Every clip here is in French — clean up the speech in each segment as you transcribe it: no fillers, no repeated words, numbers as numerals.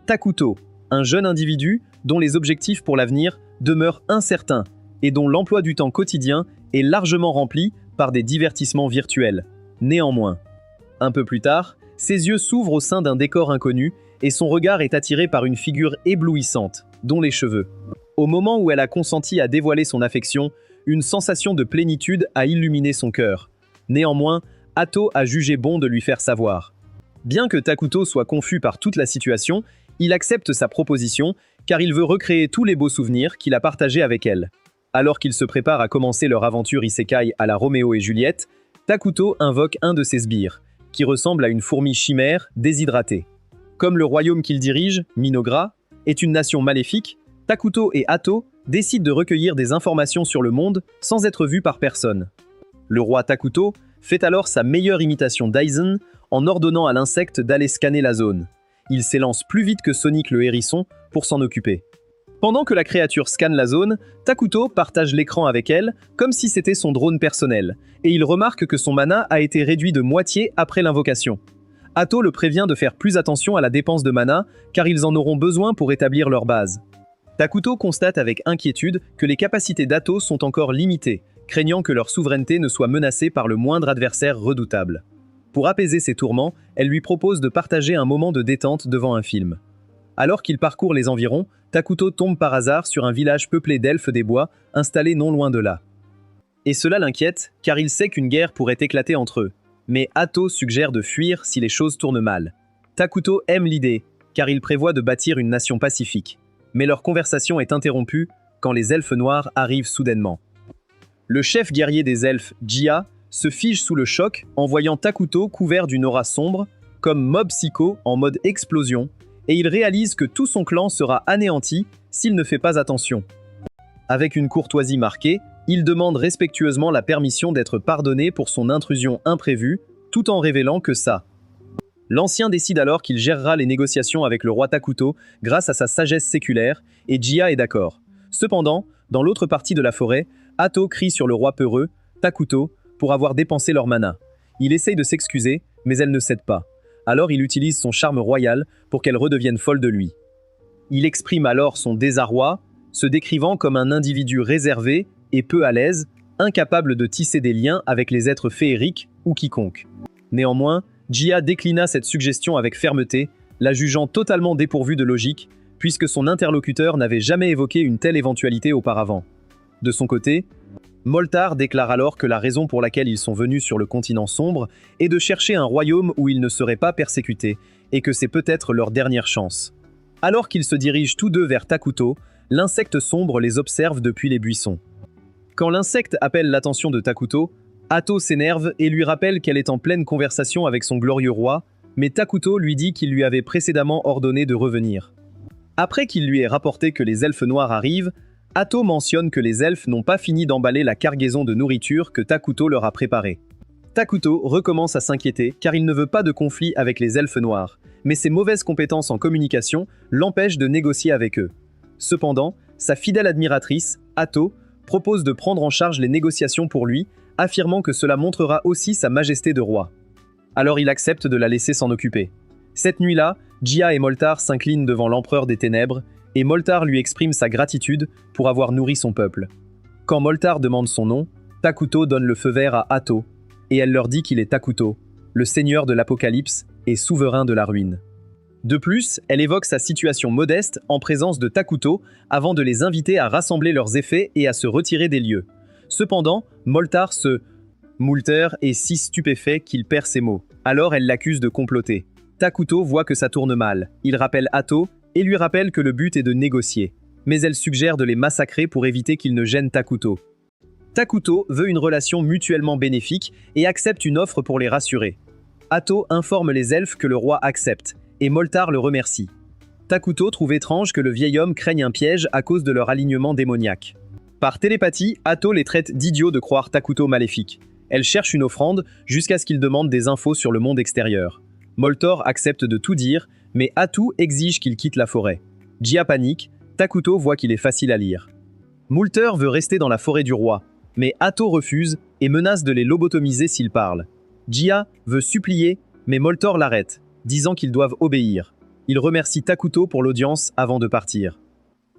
Takuto, un jeune individu dont les objectifs pour l'avenir demeurent incertains et dont l'emploi du temps quotidien est largement rempli par des divertissements virtuels. Néanmoins, un peu plus tard, ses yeux s'ouvrent au sein d'un décor inconnu et son regard est attiré par une figure éblouissante, dont les cheveux. Au moment où elle a consenti à dévoiler son affection, une sensation de plénitude a illuminé son cœur. Néanmoins, Hato a jugé bon de lui faire savoir. Bien que Takuto soit confus par toute la situation, il accepte sa proposition car il veut recréer tous les beaux souvenirs qu'il a partagés avec elle. Alors qu'ils se préparent à commencer leur aventure isekai à la Roméo et Juliette, Takuto invoque un de ses sbires, qui ressemble à une fourmi chimère déshydratée. Comme le royaume qu'il dirige, Minogra, est une nation maléfique, Takuto et Hato décident de recueillir des informations sur le monde sans être vus par personne. Le roi Takuto fait alors sa meilleure imitation d'Aizen en ordonnant à l'insecte d'aller scanner la zone. Il s'élance plus vite que Sonic le hérisson pour s'en occuper. Pendant que la créature scanne la zone, Takuto partage l'écran avec elle comme si c'était son drone personnel, et il remarque que son mana a été réduit de moitié après l'invocation. Hato le prévient de faire plus attention à la dépense de mana car ils en auront besoin pour établir leur base. Takuto constate avec inquiétude que les capacités d'Hato sont encore limitées, craignant que leur souveraineté ne soit menacée par le moindre adversaire redoutable. Pour apaiser ses tourments, elle lui propose de partager un moment de détente devant un film. Alors qu'il parcourt les environs, Takuto tombe par hasard sur un village peuplé d'elfes des bois, installé non loin de là. Et cela l'inquiète, car il sait qu'une guerre pourrait éclater entre eux. Mais Hato suggère de fuir si les choses tournent mal. Takuto aime l'idée, car il prévoit de bâtir une nation pacifique. Mais leur conversation est interrompue quand les elfes noirs arrivent soudainement. Le chef guerrier des elfes, Jia, se fige sous le choc en voyant Takuto couvert d'une aura sombre, comme Mob Psycho en mode explosion, et il réalise que tout son clan sera anéanti s'il ne fait pas attention. Avec une courtoisie marquée, il demande respectueusement la permission d'être pardonné pour son intrusion imprévue, tout en révélant que ça. L'ancien décide alors qu'il gérera les négociations avec le roi Takuto grâce à sa sagesse séculaire, et Jia est d'accord. Cependant, dans l'autre partie de la forêt, Hato crie sur le roi peureux, Takuto, pour avoir dépensé leur mana. Il essaye de s'excuser, mais elle ne cède pas. Alors il utilise son charme royal pour qu'elle redevienne folle de lui. Il exprime alors son désarroi, se décrivant comme un individu réservé et peu à l'aise, incapable de tisser des liens avec les êtres féeriques ou quiconque. Néanmoins, Jia déclina cette suggestion avec fermeté, la jugeant totalement dépourvue de logique, puisque son interlocuteur n'avait jamais évoqué une telle éventualité auparavant. De son côté, Moltar déclare alors que la raison pour laquelle ils sont venus sur le continent sombre est de chercher un royaume où ils ne seraient pas persécutés, et que c'est peut-être leur dernière chance. Alors qu'ils se dirigent tous deux vers Takuto, l'insecte sombre les observe depuis les buissons. Quand l'insecte appelle l'attention de Takuto, Hato s'énerve et lui rappelle qu'elle est en pleine conversation avec son glorieux roi, mais Takuto lui dit qu'il lui avait précédemment ordonné de revenir. Après qu'il lui ait rapporté que les elfes noirs arrivent, Hato mentionne que les elfes n'ont pas fini d'emballer la cargaison de nourriture que Takuto leur a préparée. Takuto recommence à s'inquiéter car il ne veut pas de conflit avec les elfes noirs, mais ses mauvaises compétences en communication l'empêchent de négocier avec eux. Cependant, sa fidèle admiratrice, Hato, propose de prendre en charge les négociations pour lui, affirmant que cela montrera aussi sa majesté de roi. Alors il accepte de la laisser s'en occuper. Cette nuit-là, Jia et Moltar s'inclinent devant l'empereur des ténèbres, et Moltar lui exprime sa gratitude pour avoir nourri son peuple. Quand Moltar demande son nom, Takuto donne le feu vert à Hato, et elle leur dit qu'il est Takuto, le seigneur de l'Apocalypse et souverain de la ruine. De plus, elle évoque sa situation modeste en présence de Takuto avant de les inviter à rassembler leurs effets et à se retirer des lieux. Cependant, Moltar Moulter est si stupéfait qu'il perd ses mots. Alors elle l'accuse de comploter. Takuto voit que ça tourne mal. Il rappelle Hato et lui rappelle que le but est de négocier. Mais elle suggère de les massacrer pour éviter qu'ils ne gênent Takuto. Takuto veut une relation mutuellement bénéfique et accepte une offre pour les rassurer. Hato informe les elfes que le roi accepte, et Moltar le remercie. Takuto trouve étrange que le vieil homme craigne un piège à cause de leur alignement démoniaque. Par télépathie, Hato les traite d'idiots de croire Takuto maléfique. Elle cherche une offrande jusqu'à ce qu'il demande des infos sur le monde extérieur. Moltar accepte de tout dire, mais Hato exige qu'il quitte la forêt. Jia panique, Takuto voit qu'il est facile à lire. Moulter veut rester dans la forêt du roi, mais Hato refuse et menace de les lobotomiser s'ils parlent. Jia veut supplier, mais Moltar l'arrête, disant qu'ils doivent obéir. Il remercie Takuto pour l'audience avant de partir.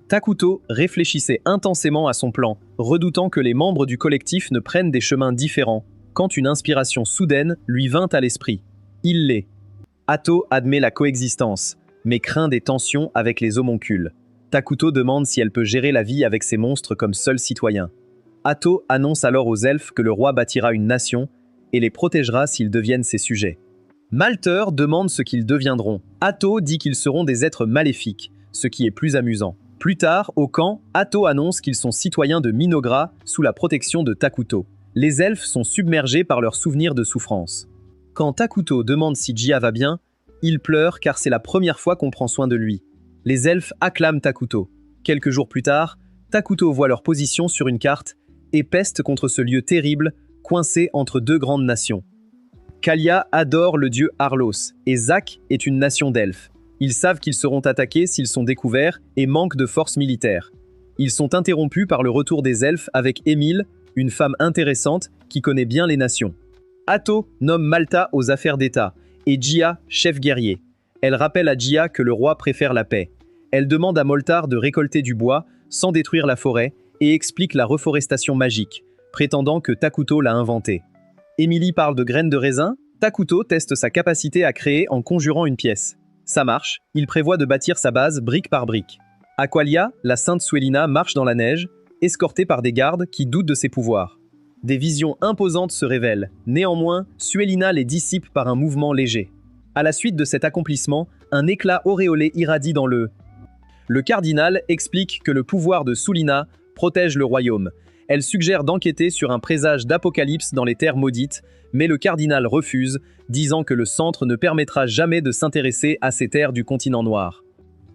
Takuto réfléchissait intensément à son plan, redoutant que les membres du collectif ne prennent des chemins différents, quand une inspiration soudaine lui vint à l'esprit. Il l'est. Atto admet la coexistence, mais craint des tensions avec les homoncules. Takuto demande si elle peut gérer la vie avec ces monstres comme seul citoyen. Atto annonce alors aux elfes que le roi bâtira une nation et les protégera s'ils deviennent ses sujets. Malter demande ce qu'ils deviendront. Atto dit qu'ils seront des êtres maléfiques, ce qui est plus amusant. Plus tard, au camp, Atto annonce qu'ils sont citoyens de Minogra sous la protection de Takuto. Les elfes sont submergés par leurs souvenirs de souffrance. Quand Takuto demande si Jia va bien, il pleure car c'est la première fois qu'on prend soin de lui. Les elfes acclament Takuto. Quelques jours plus tard, Takuto voit leur position sur une carte et peste contre ce lieu terrible, coincé entre deux grandes nations. Kalia adore le dieu Arlos et Zack est une nation d'elfes. Ils savent qu'ils seront attaqués s'ils sont découverts et manquent de forces militaires. Ils sont interrompus par le retour des elfes avec Emile, une femme intéressante qui connaît bien les nations. Atto nomme Malta aux affaires d'État et Jia chef guerrier. Elle rappelle à Jia que le roi préfère la paix. Elle demande à Moltar de récolter du bois sans détruire la forêt et explique la reforestation magique, prétendant que Takuto l'a inventée. Emily parle de graines de raisin. Takuto teste sa capacité à créer en conjurant une pièce. Ça marche, il prévoit de bâtir sa base brique par brique. Aqualia, la sainte Suelina, marche dans la neige, escortée par des gardes qui doutent de ses pouvoirs. Des visions imposantes se révèlent. Néanmoins, Suelina les dissipe par un mouvement léger. À la suite de cet accomplissement, un éclat auréolé irradie dans le... Le cardinal explique que le pouvoir de Sulina protège le royaume. Elle suggère d'enquêter sur un présage d'apocalypse dans les terres maudites, mais le cardinal refuse, disant que le centre ne permettra jamais de s'intéresser à ces terres du continent noir.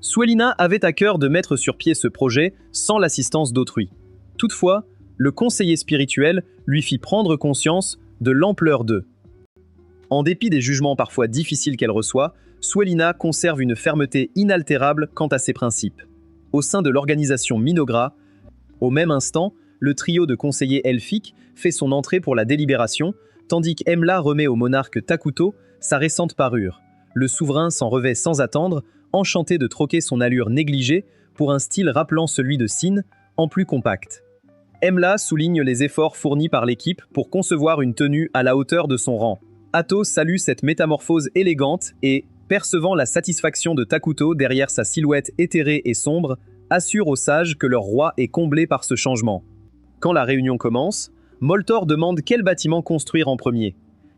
Suelina avait à cœur de mettre sur pied ce projet sans l'assistance d'autrui. Toutefois, le conseiller spirituel lui fit prendre conscience de l'ampleur d'eux. En dépit des jugements parfois difficiles qu'elle reçoit, Suelina conserve une fermeté inaltérable quant à ses principes. Au sein de l'organisation Minogra, au même instant, le trio de conseillers elfiques fait son entrée pour la délibération, tandis qu'Emla remet au monarque Takuto sa récente parure. Le souverain s'en revêt sans attendre, enchanté de troquer son allure négligée pour un style rappelant celui de Sin, en plus compact. Emla souligne les efforts fournis par l'équipe pour concevoir une tenue à la hauteur de son rang. Atto salue cette métamorphose élégante et, percevant la satisfaction de Takuto derrière sa silhouette éthérée et sombre, assure aux sages que leur roi est comblé par ce changement. Quand la réunion commence, Moltor demande quel bâtiment construire en premier.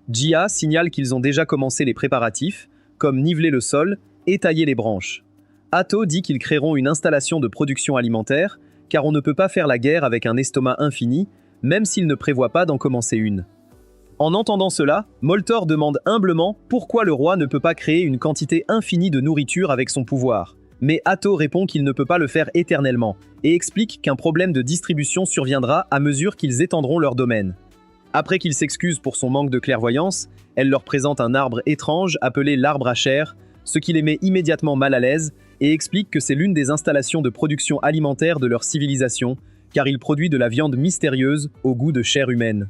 Jia signale qu'ils ont déjà commencé les préparatifs, comme niveler le sol et tailler les branches. Atto dit qu'ils créeront une installation de production alimentaire, car on ne peut pas faire la guerre avec un estomac infini, même s'il ne prévoit pas d'en commencer une. En entendant cela, Moltor demande humblement pourquoi le roi ne peut pas créer une quantité infinie de nourriture avec son pouvoir. Mais Atto répond qu'il ne peut pas le faire éternellement, et explique qu'un problème de distribution surviendra à mesure qu'ils étendront leur domaine. Après qu'il s'excuse pour son manque de clairvoyance, elle leur présente un arbre étrange appelé l'arbre à chair, ce qui les met immédiatement mal à l'aise, et explique que c'est l'une des installations de production alimentaire de leur civilisation, car il produit de la viande mystérieuse au goût de chair humaine.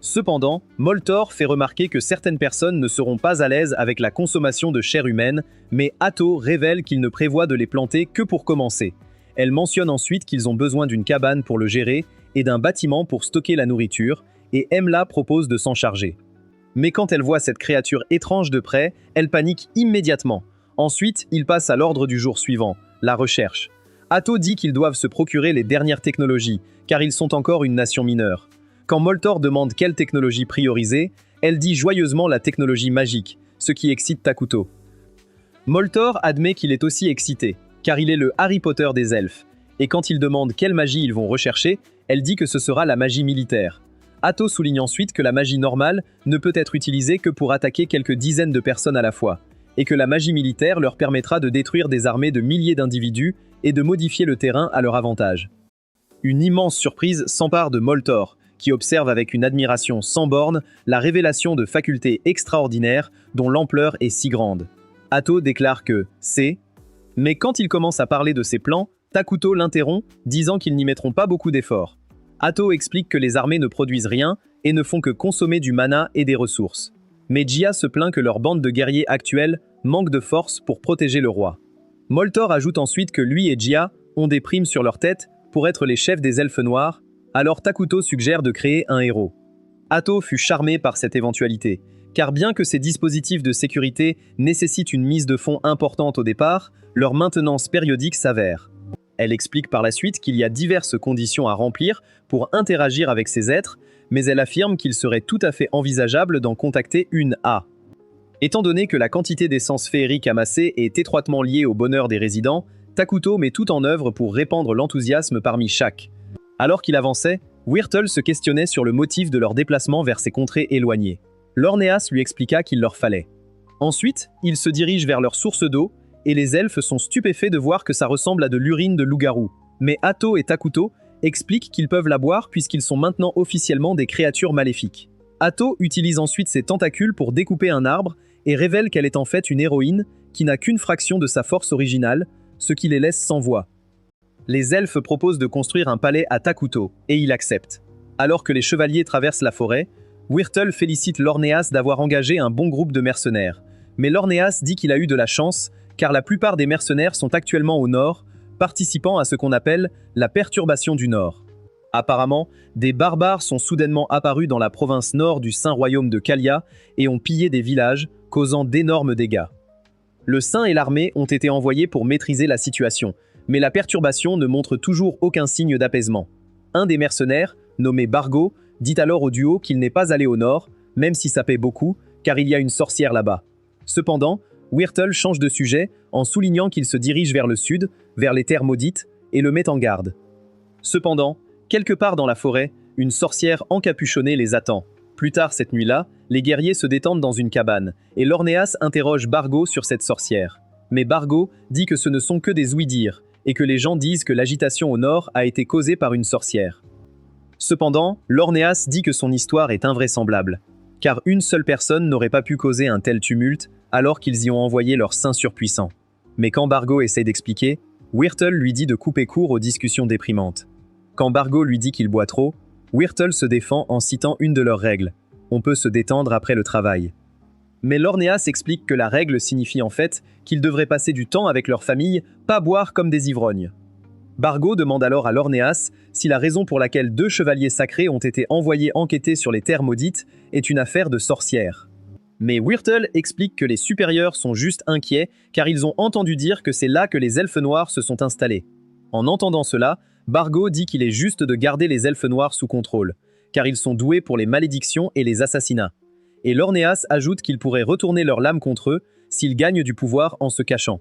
Cependant, Moltor fait remarquer que certaines personnes ne seront pas à l'aise avec la consommation de chair humaine, mais Atto révèle qu'il ne prévoit de les planter que pour commencer. Elle mentionne ensuite qu'ils ont besoin d'une cabane pour le gérer et d'un bâtiment pour stocker la nourriture, et Emla propose de s'en charger. Mais quand elle voit cette créature étrange de près, elle panique immédiatement. Ensuite, il passe à l'ordre du jour suivant, la recherche. Atto dit qu'ils doivent se procurer les dernières technologies, car ils sont encore une nation mineure. Quand Moltor demande quelle technologie prioriser, elle dit joyeusement la technologie magique, ce qui excite Takuto. Moltor admet qu'il est aussi excité, car il est le Harry Potter des elfes, et quand il demande quelle magie ils vont rechercher, elle dit que ce sera la magie militaire. Atto souligne ensuite que la magie normale ne peut être utilisée que pour attaquer quelques dizaines de personnes à la fois, et que la magie militaire leur permettra de détruire des armées de milliers d'individus et de modifier le terrain à leur avantage. Une immense surprise s'empare de Moltor, qui observe avec une admiration sans borne la révélation de facultés extraordinaires dont l'ampleur est si grande. Atto déclare que c'est... Mais quand il commence à parler de ses plans, Takuto l'interrompt, disant qu'ils n'y mettront pas beaucoup d'efforts. Atto explique que les armées ne produisent rien et ne font que consommer du mana et des ressources. Mais Jia se plaint que leur bande de guerriers actuelle manque de force pour protéger le roi. Moltor ajoute ensuite que lui et Jia ont des primes sur leur tête pour être les chefs des elfes noirs, alors Takuto suggère de créer un héros. Atto fut charmé par cette éventualité, car bien que ces dispositifs de sécurité nécessitent une mise de fonds importante au départ, leur maintenance périodique s'avère. Elle explique par la suite qu'il y a diverses conditions à remplir pour interagir avec ces êtres, mais elle affirme qu'il serait tout à fait envisageable d'en contacter une à. Étant donné que la quantité d'essence féerique amassée est étroitement liée au bonheur des résidents, Takuto met tout en œuvre pour répandre l'enthousiasme parmi chaque. Alors qu'il avançait, Wirtle se questionnait sur le motif de leur déplacement vers ces contrées éloignées. Lorneas lui expliqua qu'il leur fallait. Ensuite, ils se dirigent vers leur source d'eau, et les elfes sont stupéfaits de voir que ça ressemble à de l'urine de loup-garou. Mais Atto et Takuto expliquent qu'ils peuvent la boire puisqu'ils sont maintenant officiellement des créatures maléfiques. Atto utilise ensuite ses tentacules pour découper un arbre et révèle qu'elle est en fait une héroïne qui n'a qu'une fraction de sa force originale, ce qui les laisse sans voix. Les elfes proposent de construire un palais à Takuto, et il accepte. Alors que les chevaliers traversent la forêt, Wirtle félicite Lorneas d'avoir engagé un bon groupe de mercenaires. Mais Lorneas dit qu'il a eu de la chance, car la plupart des mercenaires sont actuellement au nord, participant à ce qu'on appelle la perturbation du Nord. Apparemment, des barbares sont soudainement apparus dans la province nord du Saint Royaume de Kalia et ont pillé des villages, causant d'énormes dégâts. Le Saint et l'armée ont été envoyés pour maîtriser la situation, mais la perturbation ne montre toujours aucun signe d'apaisement. Un des mercenaires, nommé Bargo, dit alors au duo qu'il n'est pas allé au nord, même si ça paie beaucoup, car il y a une sorcière là-bas. Cependant, Wirtle change de sujet en soulignant qu'il se dirige vers le sud, vers les terres maudites, et le met en garde. Cependant, quelque part dans la forêt, une sorcière encapuchonnée les attend. Plus tard cette nuit-là, les guerriers se détendent dans une cabane, et Lorneas interroge Bargo sur cette sorcière. Mais Bargo dit que ce ne sont que des ouï-dire, et que les gens disent que l'agitation au nord a été causée par une sorcière. Cependant, Lorneas dit que son histoire est invraisemblable, car une seule personne n'aurait pas pu causer un tel tumulte alors qu'ils y ont envoyé leur saint surpuissant. Mais quand Bargo essaie d'expliquer, Wirtle lui dit de couper court aux discussions déprimantes. Quand Bargo lui dit qu'il boit trop, Wirtle se défend en citant une de leurs règles. On peut se détendre après le travail. Mais Lorneas explique que la règle signifie en fait qu'ils devraient passer du temps avec leur famille, pas boire comme des ivrognes. Bargo demande alors à Lorneas si la raison pour laquelle 2 chevaliers sacrés ont été envoyés enquêter sur les terres maudites est une affaire de sorcière. Mais Wirtle explique que les supérieurs sont juste inquiets car ils ont entendu dire que c'est là que les elfes noirs se sont installés. En entendant cela, Bargo dit qu'il est juste de garder les elfes noirs sous contrôle, car ils sont doués pour les malédictions et les assassinats. Et Lorneas ajoute qu'ils pourraient retourner leur lame contre eux s'ils gagnent du pouvoir en se cachant.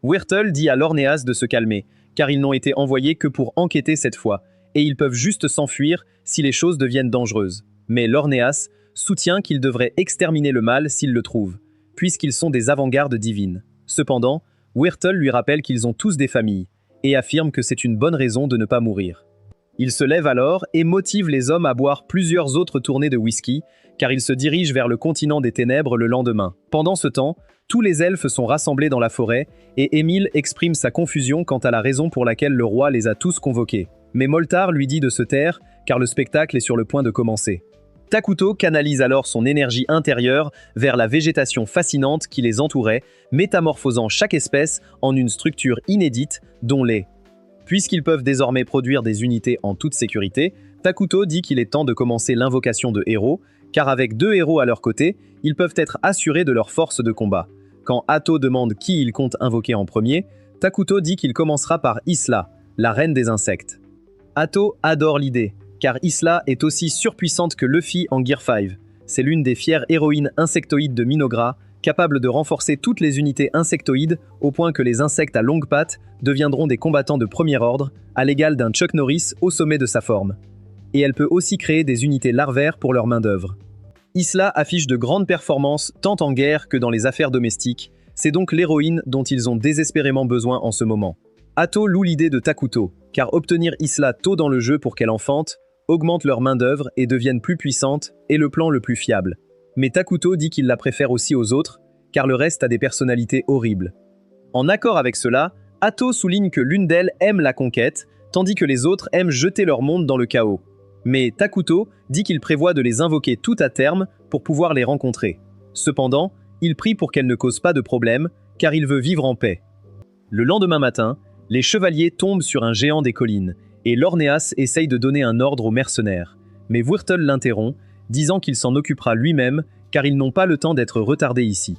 Wirtle dit à Lorneas de se calmer, car ils n'ont été envoyés que pour enquêter cette fois, et ils peuvent juste s'enfuir si les choses deviennent dangereuses. Mais Lorneas soutient qu'ils devraient exterminer le mal s'ils le trouvent, puisqu'ils sont des avant-gardes divines. Cependant, Wirtle lui rappelle qu'ils ont tous des familles, et affirme que c'est une bonne raison de ne pas mourir. Il se lève alors et motive les hommes à boire plusieurs autres tournées de whisky, car ils se dirigent vers le continent des ténèbres le lendemain. Pendant ce temps, tous les elfes sont rassemblés dans la forêt, et Émile exprime sa confusion quant à la raison pour laquelle le roi les a tous convoqués. Mais Moltar lui dit de se taire, car le spectacle est sur le point de commencer. Takuto canalise alors son énergie intérieure vers la végétation fascinante qui les entourait, métamorphosant chaque espèce en une structure inédite, dont les. Puisqu'ils peuvent désormais produire des unités en toute sécurité, Takuto dit qu'il est temps de commencer l'invocation de héros, car avec 2 héros à leur côté, ils peuvent être assurés de leur force de combat. Quand Atto demande qui il compte invoquer en premier, Takuto dit qu'il commencera par Isla, la reine des insectes. Atto adore l'idée, car Isla est aussi surpuissante que Luffy en Gear 5. C'est l'une des fières héroïnes insectoïdes de Minogra, capable de renforcer toutes les unités insectoïdes au point que les insectes à longues pattes deviendront des combattants de premier ordre, à l'égal d'un Chuck Norris au sommet de sa forme. Et elle peut aussi créer des unités larvaires pour leur main-d'œuvre. Isla affiche de grandes performances tant en guerre que dans les affaires domestiques, c'est donc l'héroïne dont ils ont désespérément besoin en ce moment. Atto loue l'idée de Takuto, car obtenir Isla tôt dans le jeu pour qu'elle enfante augmente leur main-d'œuvre et devienne plus puissante, est le plan le plus fiable. Mais Takuto dit qu'il la préfère aussi aux autres, car le reste a des personnalités horribles. En accord avec cela, Atto souligne que l'une d'elles aime la conquête, tandis que les autres aiment jeter leur monde dans le chaos. Mais Takuto dit qu'il prévoit de les invoquer tout à terme pour pouvoir les rencontrer. Cependant, Il prie pour qu'elle ne cause pas de problème, car il veut vivre en paix. Le lendemain matin, les chevaliers tombent sur un géant des collines, et Lornéas essaye de donner un ordre aux mercenaires. Mais Wyrtle l'interrompt, disant qu'il s'en occupera lui-même, car ils n'ont pas le temps d'être retardés ici.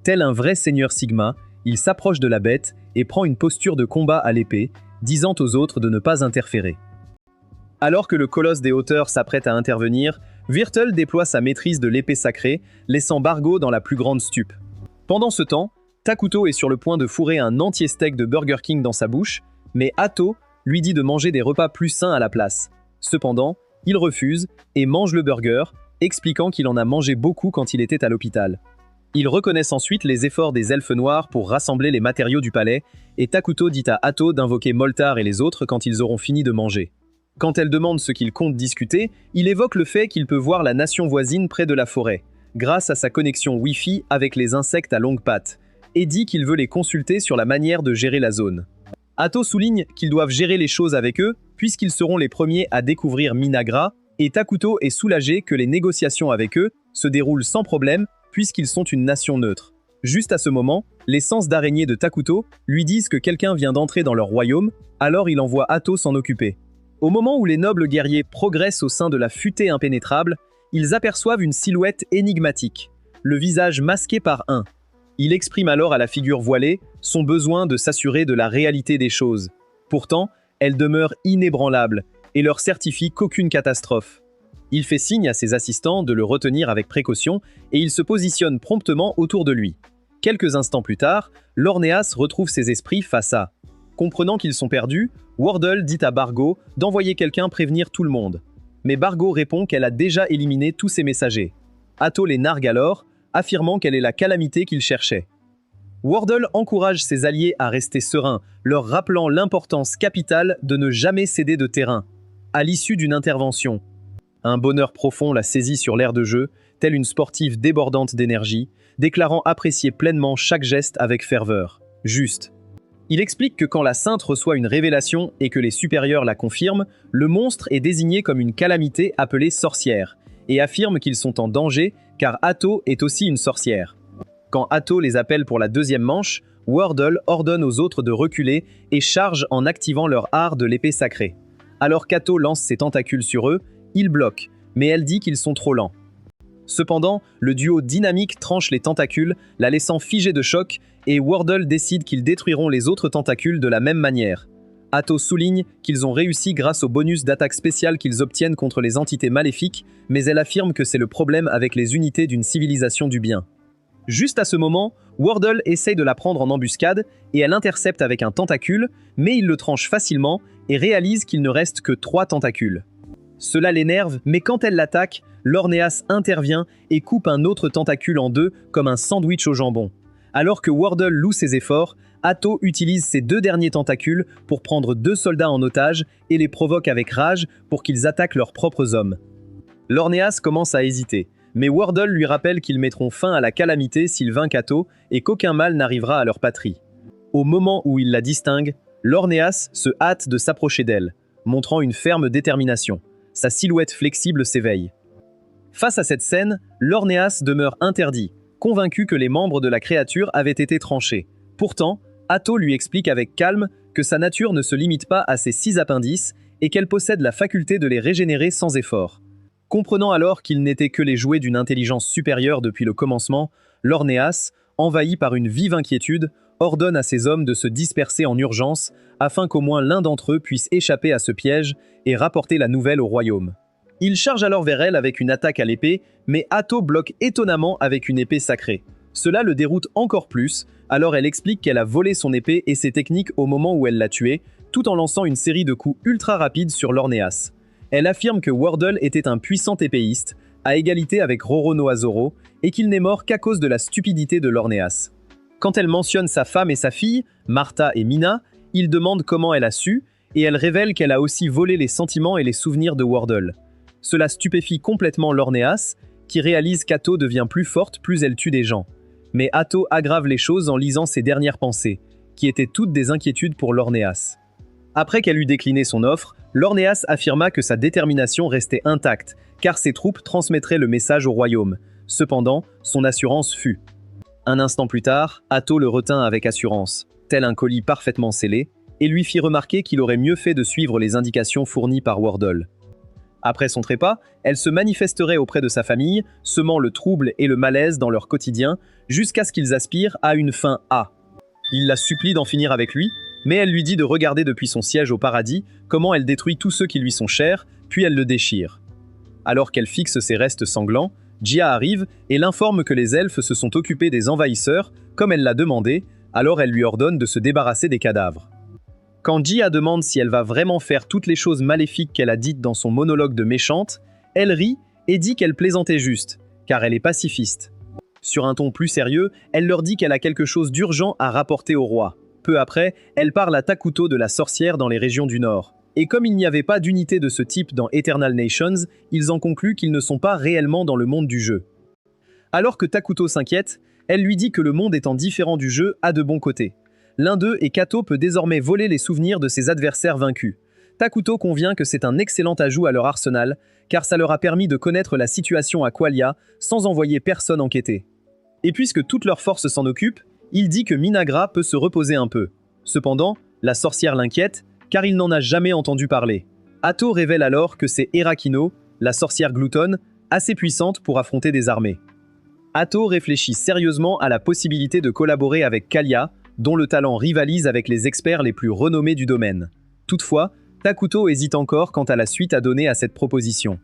Tel un vrai seigneur Sigma, il s'approche de la bête et prend une posture de combat à l'épée, disant aux autres de ne pas interférer. Alors que le colosse des hauteurs s'apprête à intervenir, Wyrtle déploie sa maîtrise de l'épée sacrée, laissant Bargo dans la plus grande stupe. Pendant ce temps, Takuto est sur le point de fourrer un entier steak de Burger King dans sa bouche, mais Atto lui dit de manger des repas plus sains à la place. Cependant, il refuse et mange le burger, expliquant qu'il en a mangé beaucoup quand il était à l'hôpital. Ils reconnaissent ensuite les efforts des elfes noirs pour rassembler les matériaux du palais, et Takuto dit à Atto d'invoquer Moltar et les autres quand ils auront fini de manger. Quand elle demande ce qu'ils comptent discuter, il évoque le fait qu'il peut voir la nation voisine près de la forêt, grâce à sa connexion Wi-Fi avec les insectes à longues pattes, et dit qu'il veut les consulter sur la manière de gérer la zone. Atto souligne qu'ils doivent gérer les choses avec eux, puisqu'ils seront les premiers à découvrir Minagra, et Takuto est soulagé que les négociations avec eux se déroulent sans problème, puisqu'ils sont une nation neutre. Juste à ce moment, les sens d'araignée de Takuto lui disent que quelqu'un vient d'entrer dans leur royaume, alors il envoie Atto s'en occuper. Au moment où les nobles guerriers progressent au sein de la futaie impénétrable, ils aperçoivent une silhouette énigmatique, le visage masqué par un. Il exprime alors à la figure voilée son besoin de s'assurer de la réalité des choses. Pourtant, elle demeure inébranlable et leur certifie qu'aucune catastrophe. Il fait signe à ses assistants de le retenir avec précaution et il se positionne promptement autour de lui. Quelques instants plus tard, Lornéas retrouve ses esprits face à. Comprenant qu'ils sont perdus, Wardle dit à Bargo d'envoyer quelqu'un prévenir tout le monde. Mais Bargo répond qu'elle a déjà éliminé tous ses messagers. Atto les nargue alors, affirmant qu'elle est la calamité qu'il cherchait. Wardle encourage ses alliés à rester sereins, leur rappelant l'importance capitale de ne jamais céder de terrain. À l'issue d'une intervention, un bonheur profond la saisit sur l'aire de jeu, telle une sportive débordante d'énergie, déclarant apprécier pleinement chaque geste avec ferveur. Juste. Il explique que quand la sainte reçoit une révélation et que les supérieurs la confirment, le monstre est désigné comme une calamité appelée sorcière, et affirme qu'ils sont en danger car Atto est aussi une sorcière. Quand Atto les appelle pour la deuxième manche, Wardle ordonne aux autres de reculer et charge en activant leur art de l'épée sacrée. Alors qu'Atto lance ses tentacules sur eux, ils bloquent, mais elle dit qu'ils sont trop lents. Cependant, le duo dynamique tranche les tentacules, la laissant figée de choc, et Wardle décide qu'ils détruiront les autres tentacules de la même manière. Atto souligne qu'ils ont réussi grâce au bonus d'attaque spéciale qu'ils obtiennent contre les entités maléfiques, mais elle affirme que c'est le problème avec les unités d'une civilisation du bien. Juste à ce moment, Wardle essaye de la prendre en embuscade et elle intercepte avec un tentacule, mais il le tranche facilement et réalise qu'il ne reste que 3 tentacules. Cela l'énerve, mais quand elle l'attaque, Lornéas intervient et coupe un autre tentacule en 2 comme un sandwich au jambon. Alors que Wardle loue ses efforts, Atto utilise ses 2 derniers tentacules pour prendre 2 soldats en otage et les provoque avec rage pour qu'ils attaquent leurs propres hommes. Lornéas commence à hésiter, mais Wardle lui rappelle qu'ils mettront fin à la calamité s'ils vainquent Atto et qu'aucun mal n'arrivera à leur patrie. Au moment où il la distingue, Lornéas se hâte de s'approcher d'elle, montrant une ferme détermination. Sa silhouette flexible s'éveille. Face à cette scène, Lornéas demeure interdit, convaincu que les membres de la créature avaient été tranchés. Pourtant, Atto lui explique avec calme que sa nature ne se limite pas à ses 6 appendices et qu'elle possède la faculté de les régénérer sans effort. Comprenant alors qu'ils n'étaient que les jouets d'une intelligence supérieure depuis le commencement, Lornéas, envahi par une vive inquiétude, ordonne à ses hommes de se disperser en urgence afin qu'au moins l'un d'entre eux puisse échapper à ce piège et rapporter la nouvelle au royaume. Il charge alors vers elle avec une attaque à l'épée, mais Atto bloque étonnamment avec une épée sacrée. Cela le déroute encore plus, alors elle explique qu'elle a volé son épée et ses techniques au moment où elle l'a tué, tout en lançant une série de coups ultra rapides sur Lornéas. Elle affirme que Wardle était un puissant épéiste, à égalité avec Roronoa Zoro, et qu'il n'est mort qu'à cause de la stupidité de Lornéas. Quand elle mentionne sa femme et sa fille, Martha et Mina, il demande comment elle a su, et elle révèle qu'elle a aussi volé les sentiments et les souvenirs de Wardle. Cela stupéfie complètement Lornéas, qui réalise qu'Atto devient plus forte plus elle tue des gens. Mais Atto aggrave les choses en lisant ses dernières pensées, qui étaient toutes des inquiétudes pour Lornéas. Après qu'elle eut décliné son offre, Lornéas affirma que sa détermination restait intacte, car ses troupes transmettraient le message au royaume. Cependant, son assurance fut Un instant plus tard, Atto le retint avec assurance, tel un colis parfaitement scellé, et lui fit remarquer qu'il aurait mieux fait de suivre les indications fournies par Wardle. Après son trépas, elle se manifesterait auprès de sa famille, semant le trouble et le malaise dans leur quotidien, jusqu'à ce qu'ils aspirent à une fin A. Il la supplie d'en finir avec lui, mais elle lui dit de regarder depuis son siège au paradis comment elle détruit tous ceux qui lui sont chers, puis elle le déchire. Alors qu'elle fixe ses restes sanglants, Jia arrive et l'informe que les elfes se sont occupés des envahisseurs, comme elle l'a demandé, alors elle lui ordonne de se débarrasser des cadavres. Quand Jia demande si elle va vraiment faire toutes les choses maléfiques qu'elle a dites dans son monologue de méchante, elle rit et dit qu'elle plaisantait juste, car elle est pacifiste. Sur un ton plus sérieux, elle leur dit qu'elle a quelque chose d'urgent à rapporter au roi. Peu après, elle parle à Takuto de la sorcière dans les régions du Nord. Et comme il n'y avait pas d'unité de ce type dans Eternal Nations, ils en concluent qu'ils ne sont pas réellement dans le monde du jeu. Alors que Takuto s'inquiète, elle lui dit que le monde étant différent du jeu a de bons côtés. L'un d'eux et Kato peut désormais voler les souvenirs de ses adversaires vaincus. Takuto convient que c'est un excellent ajout à leur arsenal, car ça leur a permis de connaître la situation à Qualia sans envoyer personne enquêter. Et puisque toute leur force s'en occupe, il dit que Minagra peut se reposer un peu. Cependant, la sorcière l'inquiète, car il n'en a jamais entendu parler. Atto révèle alors que c'est Erakino, la sorcière gloutonne, assez puissante pour affronter des armées. Atto réfléchit sérieusement à la possibilité de collaborer avec Qualia, dont le talent rivalise avec les experts les plus renommés du domaine. Toutefois, Takuto hésite encore quant à la suite à donner à cette proposition.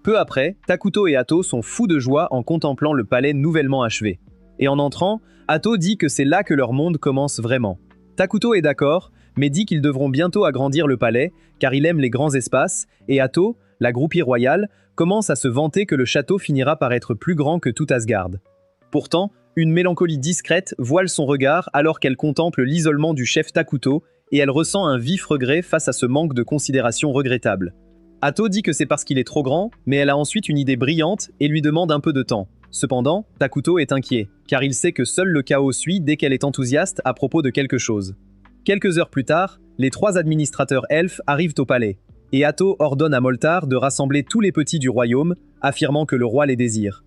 Peu après, Takuto et Atto sont fous de joie en contemplant le palais nouvellement achevé. Et en entrant, Atto dit que c'est là que leur monde commence vraiment. Takuto est d'accord, mais dit qu'ils devront bientôt agrandir le palais, car il aime les grands espaces, et Atto, la groupie royale, commence à se vanter que le château finira par être plus grand que tout Asgard. Pourtant, une mélancolie discrète voile son regard alors qu'elle contemple l'isolement du chef Takuto, et elle ressent un vif regret face à ce manque de considération regrettable. Atto dit que c'est parce qu'il est trop grand, mais elle a ensuite une idée brillante et lui demande un peu de temps. Cependant, Takuto est inquiet, car il sait que seul le chaos suit dès qu'elle est enthousiaste à propos de quelque chose. Quelques heures plus tard, les 3 administrateurs elfes arrivent au palais, et Atto ordonne à Moltar de rassembler tous les petits du royaume, affirmant que le roi les désire.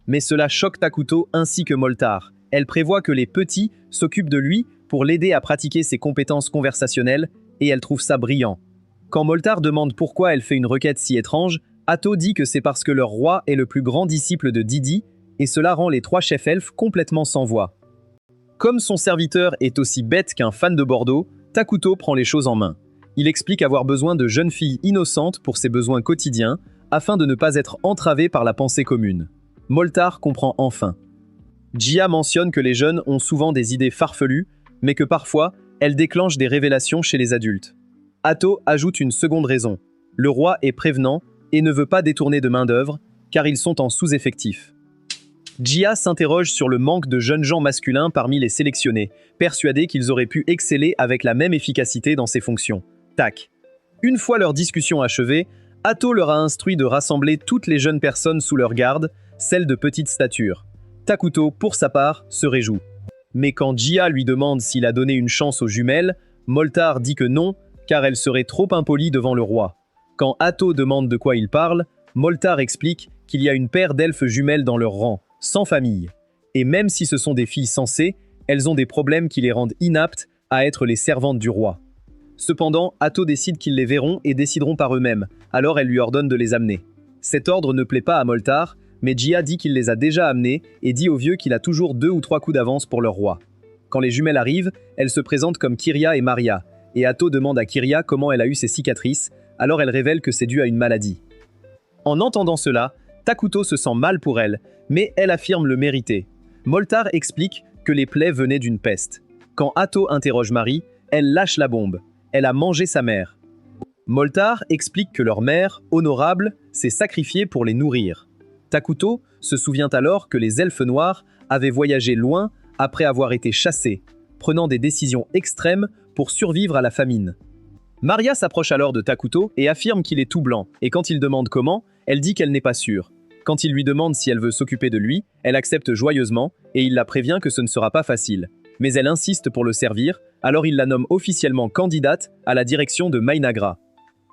Mais cela choque Takuto ainsi que Moltar. Elle prévoit que les petits s'occupent de lui pour l'aider à pratiquer ses compétences conversationnelles, et elle trouve ça brillant. Quand Moltar demande pourquoi elle fait une requête si étrange, Atto dit que c'est parce que leur roi est le plus grand disciple de Didi, et cela rend les 3 chefs elfes complètement sans voix. Comme son serviteur est aussi bête qu'un fan de Bordeaux, Takuto prend les choses en main. Il explique avoir besoin de jeunes filles innocentes pour ses besoins quotidiens, afin de ne pas être entravé par la pensée commune. Moltar comprend enfin. Jia mentionne que les jeunes ont souvent des idées farfelues, mais que parfois, elles déclenchent des révélations chez les adultes. Atto ajoute une seconde raison. Le roi est prévenant et ne veut pas détourner de main-d'œuvre, car ils sont en sous-effectif. Jia s'interroge sur le manque de jeunes gens masculins parmi les sélectionnés, persuadés qu'ils auraient pu exceller avec la même efficacité dans ces fonctions. Tac. Une fois leur discussion achevée, Atto leur a instruit de rassembler toutes les jeunes personnes sous leur garde, celles de petite stature. Takuto, pour sa part, se réjouit. Mais quand Jia lui demande s'il a donné une chance aux jumelles, Moltar dit que non, car elle serait trop impolie devant le roi. Quand Atto demande de quoi il parle, Moltar explique qu'il y a une paire d'elfes jumelles dans leur rang, sans famille. Et même si ce sont des filles sensées, elles ont des problèmes qui les rendent inaptes à être les servantes du roi. Cependant, Atto décide qu'ils les verront et décideront par eux-mêmes, alors elle lui ordonne de les amener. Cet ordre ne plaît pas à Moltar, mais Jia dit qu'il les a déjà amenés et dit au vieux qu'il a toujours 2 ou 3 coups d'avance pour leur roi. Quand les jumelles arrivent, elles se présentent comme Kiria et Maria, et Atto demande à Kiria comment elle a eu ses cicatrices, alors elle révèle que c'est dû à une maladie. En entendant cela, Takuto se sent mal pour elle, mais elle affirme le mériter. Moltar explique que les plaies venaient d'une peste. Quand Atto interroge Marie, elle lâche la bombe. Elle a mangé sa mère. Moltar explique que leur mère, honorable, s'est sacrifiée pour les nourrir. Takuto se souvient alors que les elfes noirs avaient voyagé loin après avoir été chassés, prenant des décisions extrêmes pour survivre à la famine. Maria s'approche alors de Takuto et affirme qu'il est tout blanc, et quand il demande comment, elle dit qu'elle n'est pas sûre. Quand il lui demande si elle veut s'occuper de lui, elle accepte joyeusement et il la prévient que ce ne sera pas facile. Mais elle insiste pour le servir, alors il la nomme officiellement candidate à la direction de Mainagra.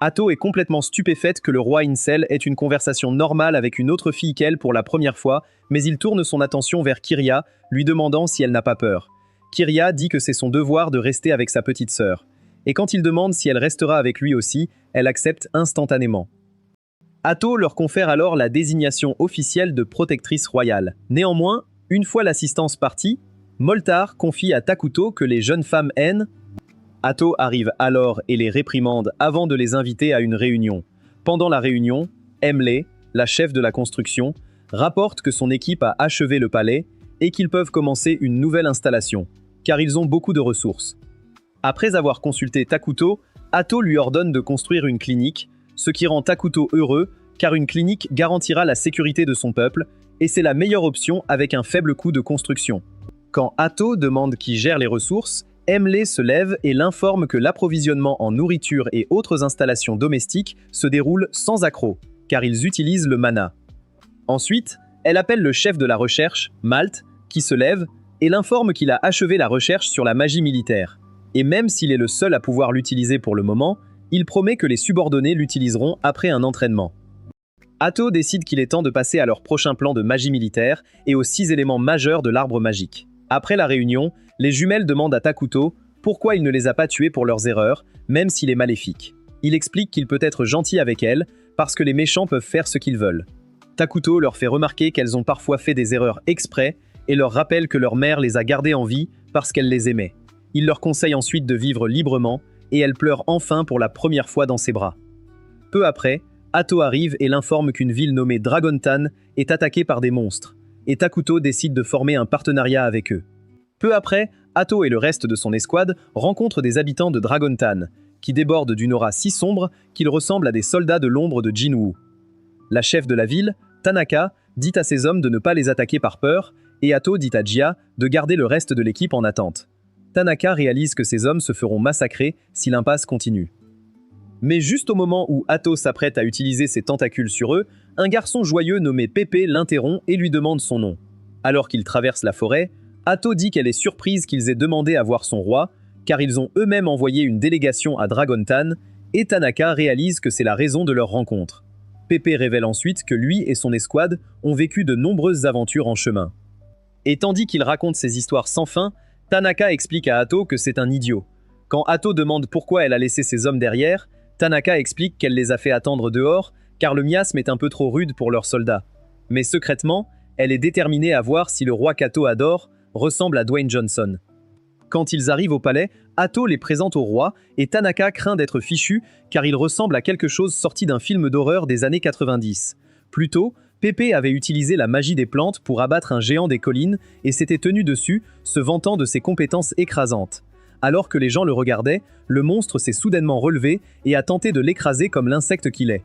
Atto est complètement stupéfaite que le roi Incel ait une conversation normale avec une autre fille qu'elle pour la première fois, mais il tourne son attention vers Kiria, lui demandant si elle n'a pas peur. Kiria dit que c'est son devoir de rester avec sa petite sœur. Et quand il demande si elle restera avec lui aussi, elle accepte instantanément. Atto leur confère alors la désignation officielle de protectrice royale. Néanmoins, une fois l'assistance partie, Moltar confie à Takuto que les jeunes femmes hainent. Atto arrive alors et les réprimande avant de les inviter à une réunion. Pendant la réunion, Emily, la chef de la construction, rapporte que son équipe a achevé le palais et qu'ils peuvent commencer une nouvelle installation, car ils ont beaucoup de ressources. Après avoir consulté Takuto, Atto lui ordonne de construire une clinique, ce qui rend Takuto heureux, car une clinique garantira la sécurité de son peuple, et c'est la meilleure option avec un faible coût de construction. Quand Atto demande qui gère les ressources, Emily se lève et l'informe que l'approvisionnement en nourriture et autres installations domestiques se déroule sans accroc, car ils utilisent le mana. Ensuite, elle appelle le chef de la recherche, Malt, qui se lève, et l'informe qu'il a achevé la recherche sur la magie militaire. Et même s'il est le seul à pouvoir l'utiliser pour le moment, il promet que les subordonnés l'utiliseront après un entraînement. Atto décide qu'il est temps de passer à leur prochain plan de magie militaire et aux 6 éléments majeurs de l'arbre magique. Après la réunion, les jumelles demandent à Takuto pourquoi il ne les a pas tuées pour leurs erreurs, même s'il est maléfique. Il explique qu'il peut être gentil avec elles, parce que les méchants peuvent faire ce qu'ils veulent. Takuto leur fait remarquer qu'elles ont parfois fait des erreurs exprès et leur rappelle que leur mère les a gardées en vie parce qu'elle les aimait. Il leur conseille ensuite de vivre librement et elle pleure enfin pour la première fois dans ses bras. Peu après, Atto arrive et l'informe qu'une ville nommée Dragontan est attaquée par des monstres, et Takuto décide de former un partenariat avec eux. Peu après, Atto et le reste de son escouade rencontrent des habitants de Dragontan, qui débordent d'une aura si sombre qu'ils ressemblent à des soldats de l'ombre de Jinwoo. La chef de la ville, Tanaka, dit à ses hommes de ne pas les attaquer par peur, et Atto dit à Jia de garder le reste de l'équipe en attente. Tanaka réalise que ses hommes se feront massacrer si l'impasse continue. Mais juste au moment où Atto s'apprête à utiliser ses tentacules sur eux, un garçon joyeux nommé Pépé l'interrompt et lui demande son nom. Alors qu'ils traversent la forêt, Atto dit qu'elle est surprise qu'ils aient demandé à voir son roi, car ils ont eux-mêmes envoyé une délégation à Dragontan, et Tanaka réalise que c'est la raison de leur rencontre. Pépé révèle ensuite que lui et son escouade ont vécu de nombreuses aventures en chemin. Et tandis qu'il raconte ces histoires sans fin, Tanaka explique à Atto que c'est un idiot. Quand Atto demande pourquoi elle a laissé ses hommes derrière, Tanaka explique qu'elle les a fait attendre dehors, car le miasme est un peu trop rude pour leurs soldats. Mais secrètement, elle est déterminée à voir si le roi qu'Atto adore ressemble à Dwayne Johnson. Quand ils arrivent au palais, Atto les présente au roi et Tanaka craint d'être fichu car il ressemble à quelque chose sorti d'un film d'horreur des années 90. Plus tôt, Pépé avait utilisé la magie des plantes pour abattre un géant des collines et s'était tenu dessus, se vantant de ses compétences écrasantes. Alors que les gens le regardaient, le monstre s'est soudainement relevé et a tenté de l'écraser comme l'insecte qu'il est.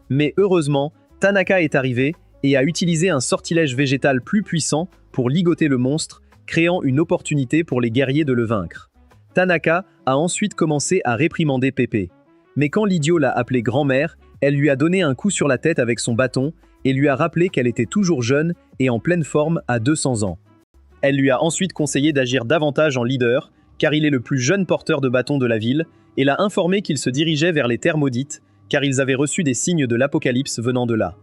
Mais heureusement, Tanaka est arrivé et a utilisé un sortilège végétal plus puissant pour ligoter le monstre, créant une opportunité pour les guerriers de le vaincre. Tanaka a ensuite commencé à réprimander Pépé. Mais quand l'idiot l'a appelée grand-mère, elle lui a donné un coup sur la tête avec son bâton et lui a rappelé qu'elle était toujours jeune et en pleine forme à 200 ans. Elle lui a ensuite conseillé d'agir davantage en leader, car il est le plus jeune porteur de bâton de la ville, et l'a informé qu'il se dirigeait vers les terres maudites, car ils avaient reçu des signes de l'apocalypse venant de là.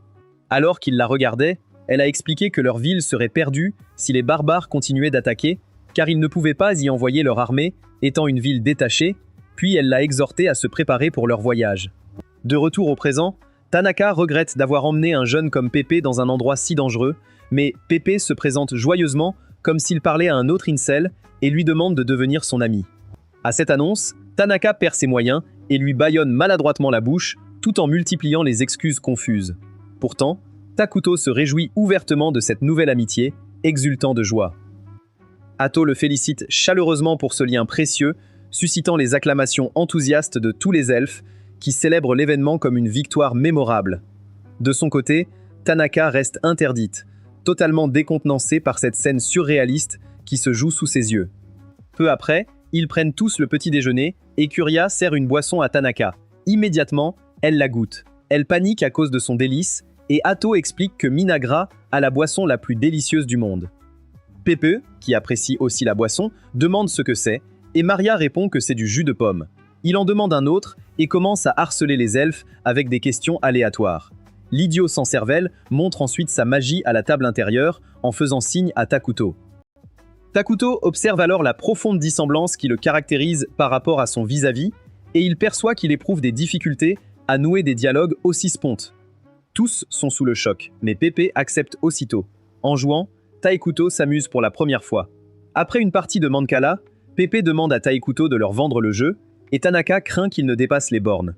Alors qu'il la regardait, elle a expliqué que leur ville serait perdue si les barbares continuaient d'attaquer, car ils ne pouvaient pas y envoyer leur armée, étant une ville détachée, puis elle l'a exhorté à se préparer pour leur voyage. De retour au présent, Tanaka regrette d'avoir emmené un jeune comme Pépé dans un endroit si dangereux, mais Pépé se présente joyeusement comme s'il parlait à un autre incel et lui demande de devenir son ami. À cette annonce, Tanaka perd ses moyens et lui bâillonne maladroitement la bouche tout en multipliant les excuses confuses. Pourtant, Takuto se réjouit ouvertement de cette nouvelle amitié, exultant de joie. Atto le félicite chaleureusement pour ce lien précieux, suscitant les acclamations enthousiastes de tous les elfes qui célèbrent l'événement comme une victoire mémorable. De son côté, Tanaka reste interdite, totalement décontenancée par cette scène surréaliste qui se joue sous ses yeux. Peu après, ils prennent tous le petit déjeuner et Kuria sert une boisson à Tanaka. Immédiatement, elle la goûte. Elle panique à cause de son délice et Atto explique que Minagra a la boisson la plus délicieuse du monde. Pépé, qui apprécie aussi la boisson, demande ce que c'est et Maria répond que c'est du jus de pomme. Il en demande un autre et commence à harceler les elfes avec des questions aléatoires. L'idiot sans cervelle montre ensuite sa magie à la table intérieure en faisant signe à Takuto. Takuto observe alors la profonde dissemblance qui le caractérise par rapport à son vis-à-vis et il perçoit qu'il éprouve des difficultés à nouer des dialogues aussi spontes. Tous sont sous le choc, mais Pépé accepte aussitôt. En jouant, Taekuto s'amuse pour la première fois. Après une partie de Mancala, Pépé demande à Taekuto de leur vendre le jeu, et Tanaka craint qu'il ne dépasse les bornes.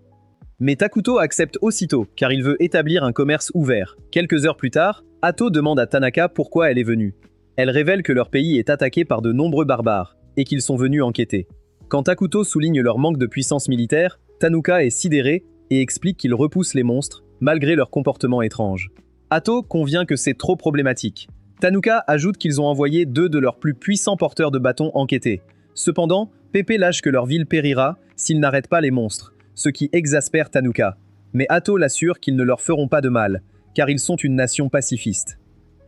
Mais Takuto accepte aussitôt, car il veut établir un commerce ouvert. Quelques heures plus tard, Hato demande à Tanaka pourquoi elle est venue. Elle révèle que leur pays est attaqué par de nombreux barbares, et qu'ils sont venus enquêter. Quand Takuto souligne leur manque de puissance militaire, Tanuka est sidéré et explique qu'ils repoussent les monstres, malgré leur comportement étrange. Hato convient que c'est trop problématique. Tanuka ajoute qu'ils ont envoyé 2 de leurs plus puissants porteurs de bâtons enquêter. Cependant, Pépé lâche que leur ville périra s'ils n'arrêtent pas les monstres, ce qui exaspère Tanuka. Mais Hato l'assure qu'ils ne leur feront pas de mal, car ils sont une nation pacifiste.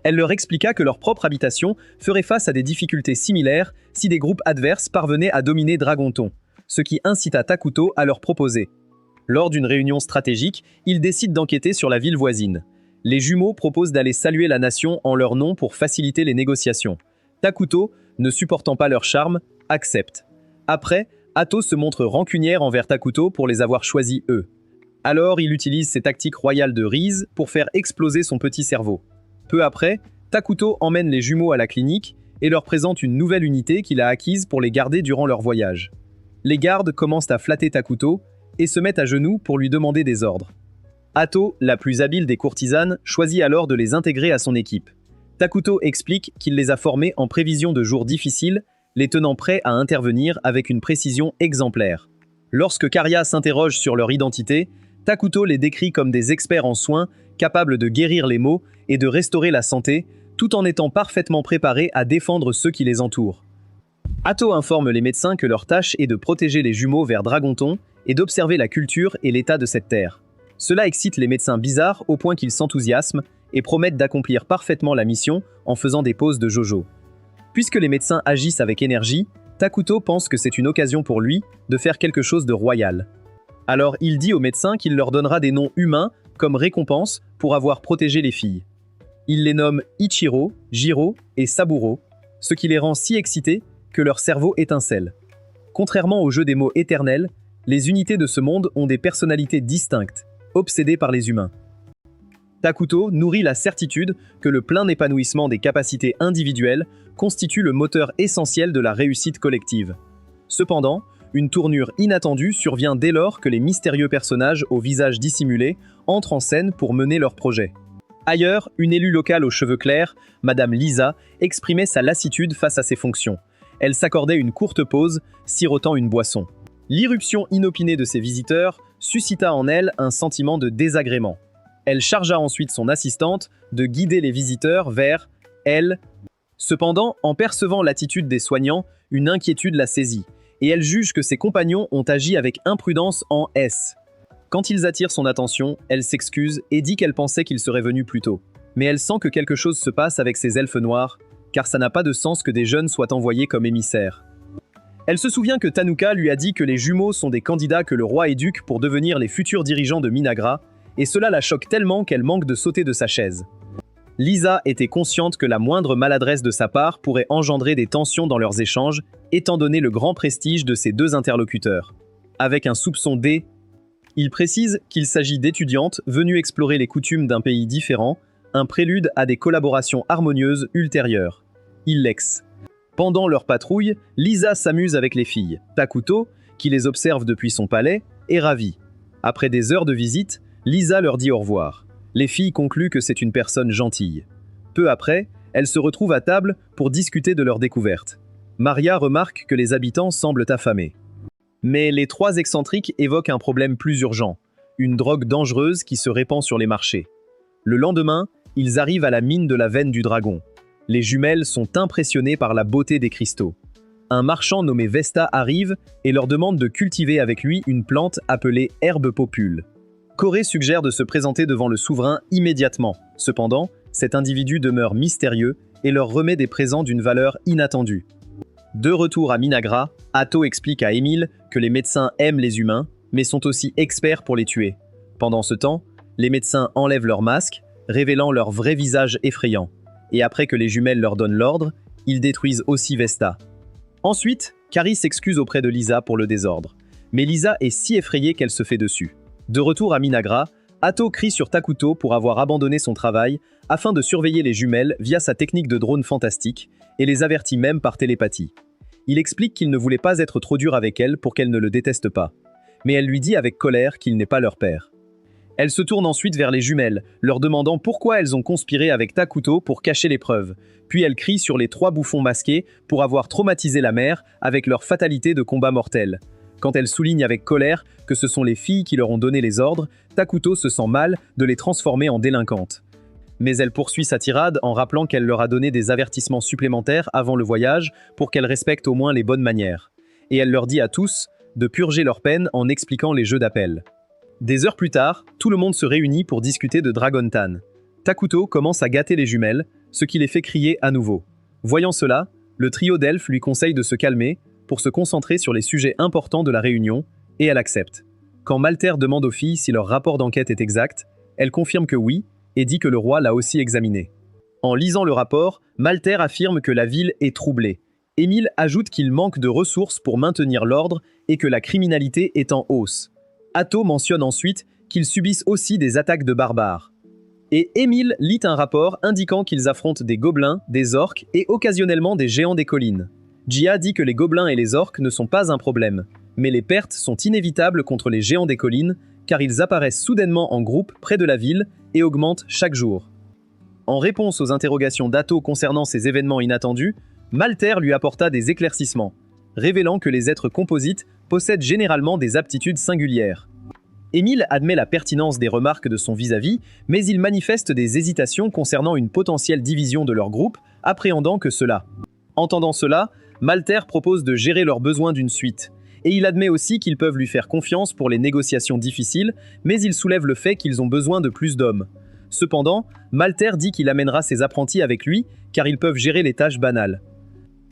Elle leur expliqua que leur propre habitation ferait face à des difficultés similaires si des groupes adverses parvenaient à dominer Dragonton, ce qui incita Takuto à leur proposer. Lors d'une réunion stratégique, ils décident d'enquêter sur la ville voisine. Les jumeaux proposent d'aller saluer la nation en leur nom pour faciliter les négociations. Takuto, ne supportant pas leur charme, accepte. Après, Hato se montre rancunière envers Takuto pour les avoir choisis eux. Alors il utilise ses tactiques royales de Rize pour faire exploser son petit cerveau. Peu après, Takuto emmène les jumeaux à la clinique et leur présente une nouvelle unité qu'il a acquise pour les garder durant leur voyage. Les gardes commencent à flatter Takuto et se mettent à genoux pour lui demander des ordres. Hato, la plus habile des courtisanes, choisit alors de les intégrer à son équipe. Takuto explique qu'il les a formés en prévision de jours difficiles, les tenant prêts à intervenir avec une précision exemplaire. Lorsque Karia s'interroge sur leur identité, Takuto les décrit comme des experts en soins, capables de guérir les maux et de restaurer la santé, tout en étant parfaitement préparés à défendre ceux qui les entourent. Hato informe les médecins que leur tâche est de protéger les jumeaux vers Dragonton et d'observer la culture et l'état de cette terre. Cela excite les médecins bizarres au point qu'ils s'enthousiasment et promettent d'accomplir parfaitement la mission en faisant des pauses de Jojo. Puisque les médecins agissent avec énergie, Takuto pense que c'est une occasion pour lui de faire quelque chose de royal. Alors il dit aux médecins qu'il leur donnera des noms humains comme récompense pour avoir protégé les filles. Il les nomme Ichiro, Jiro et Saburo, ce qui les rend si excités que leur cerveau étincelle. Contrairement au jeu des mots éternels, les unités de ce monde ont des personnalités distinctes, obsédées par les humains. Takuto nourrit la certitude que le plein épanouissement des capacités individuelles constitue le moteur essentiel de la réussite collective. Cependant, une tournure inattendue survient dès lors que les mystérieux personnages au visage dissimulé entrent en scène pour mener leur projet. Ailleurs, une élue locale aux cheveux clairs, Madame Lisa, exprimait sa lassitude face à ses fonctions. Elle s'accordait une courte pause, sirotant une boisson. L'irruption inopinée de ses visiteurs suscita en elle un sentiment de désagrément. Elle chargea ensuite son assistante de guider les visiteurs vers elle. Cependant, en percevant l'attitude des soignants, une inquiétude la saisit, et elle juge que ses compagnons ont agi avec imprudence en S. Quand ils attirent son attention, elle s'excuse et dit qu'elle pensait qu'ils seraient venus plus tôt. Mais elle sent que quelque chose se passe avec ces elfes noirs, car ça n'a pas de sens que des jeunes soient envoyés comme émissaires. Elle se souvient que Tanuka lui a dit que les jumeaux sont des candidats que le roi éduque pour devenir les futurs dirigeants de Minagra, et cela la choque tellement qu'elle manque de sauter de sa chaise. Lisa était consciente que la moindre maladresse de sa part pourrait engendrer des tensions dans leurs échanges, étant donné le grand prestige de ses deux interlocuteurs. Avec un soupçon D, il précise qu'il s'agit d'étudiantes venues explorer les coutumes d'un pays différent, un prélude à des collaborations harmonieuses ultérieures. Il l'ex. Pendant leur patrouille, Lisa s'amuse avec les filles. Takuto, qui les observe depuis son palais, est ravi. Après des heures de visite, Lisa leur dit au revoir. Les filles concluent que c'est une personne gentille. Peu après, elles se retrouvent à table pour discuter de leur découverte. Maria remarque que les habitants semblent affamés. Mais les trois excentriques évoquent un problème plus urgent, une drogue dangereuse qui se répand sur les marchés. Le lendemain, ils arrivent à la mine de la veine du dragon. Les jumelles sont impressionnées par la beauté des cristaux. Un marchand nommé Vesta arrive et leur demande de cultiver avec lui une plante appelée herbe popule. Corée suggère de se présenter devant le souverain immédiatement. Cependant, cet individu demeure mystérieux et leur remet des présents d'une valeur inattendue. De retour à Minagra, Atto explique à Émile que les médecins aiment les humains, mais sont aussi experts pour les tuer. Pendant ce temps, les médecins enlèvent leurs masques, révélant leur vrai visage effrayant. Et après que les jumelles leur donnent l'ordre, ils détruisent aussi Vesta. Ensuite, Carrie s'excuse auprès de Lisa pour le désordre. Mais Lisa est si effrayée qu'elle se fait dessus. De retour à Minagra, Atto crie sur Takuto pour avoir abandonné son travail afin de surveiller les jumelles via sa technique de drone fantastique et les avertit même par télépathie. Il explique qu'il ne voulait pas être trop dur avec elle pour qu'elle ne le déteste pas. Mais elle lui dit avec colère qu'il n'est pas leur père. Elle se tourne ensuite vers les jumelles, leur demandant pourquoi elles ont conspiré avec Takuto pour cacher les preuves. Puis elle crie sur les 3 bouffons masqués pour avoir traumatisé la mère avec leur fatalité de combat mortel. Quand elle souligne avec colère que ce sont les filles qui leur ont donné les ordres, Takuto se sent mal de les transformer en délinquantes. Mais elle poursuit sa tirade en rappelant qu'elle leur a donné des avertissements supplémentaires avant le voyage pour qu'elles respectent au moins les bonnes manières. Et elle leur dit à tous de purger leur peine en expliquant les jeux d'appel. Des heures plus tard, tout le monde se réunit pour discuter de Dragontan. Takuto commence à gâter les jumelles, ce qui les fait crier à nouveau. Voyant cela, le trio d'elfes lui conseille de se calmer pour se concentrer sur les sujets importants de la réunion, et elle accepte. Quand Malter demande aux filles si leur rapport d'enquête est exact, elle confirme que oui, et dit que le roi l'a aussi examiné. En lisant le rapport, Malter affirme que la ville est troublée. Émile ajoute qu'il manque de ressources pour maintenir l'ordre et que la criminalité est en hausse. Atto mentionne ensuite qu'ils subissent aussi des attaques de barbares. Et Émile lit un rapport indiquant qu'ils affrontent des gobelins, des orques et occasionnellement des géants des collines. Jia dit que les gobelins et les orques ne sont pas un problème, mais les pertes sont inévitables contre les géants des collines car ils apparaissent soudainement en groupe près de la ville et augmentent chaque jour. En réponse aux interrogations d'Atto concernant ces événements inattendus, Malter lui apporta des éclaircissements, révélant que les êtres composites possèdent généralement des aptitudes singulières. Émile admet la pertinence des remarques de son vis-à-vis, mais il manifeste des hésitations concernant une potentielle division de leur groupe, appréhendant que cela. Entendant cela, Malter propose de gérer leurs besoins d'une suite, et il admet aussi qu'ils peuvent lui faire confiance pour les négociations difficiles, mais il soulève le fait qu'ils ont besoin de plus d'hommes. Cependant, Malter dit qu'il amènera ses apprentis avec lui, car ils peuvent gérer les tâches banales.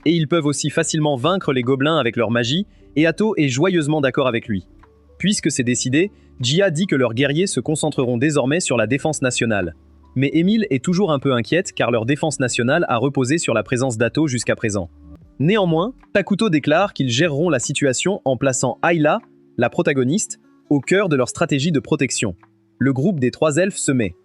Et ils peuvent aussi facilement vaincre les gobelins avec leur magie, et Atto est joyeusement d'accord avec lui. Puisque c'est décidé, Jia dit que leurs guerriers se concentreront désormais sur la défense nationale. Mais Émile est toujours un peu inquiète car leur défense nationale a reposé sur la présence d'Atto jusqu'à présent. Néanmoins, Takuto déclare qu'ils géreront la situation en plaçant Ayla, la protagoniste, au cœur de leur stratégie de protection. Le groupe des 3 elfes se met.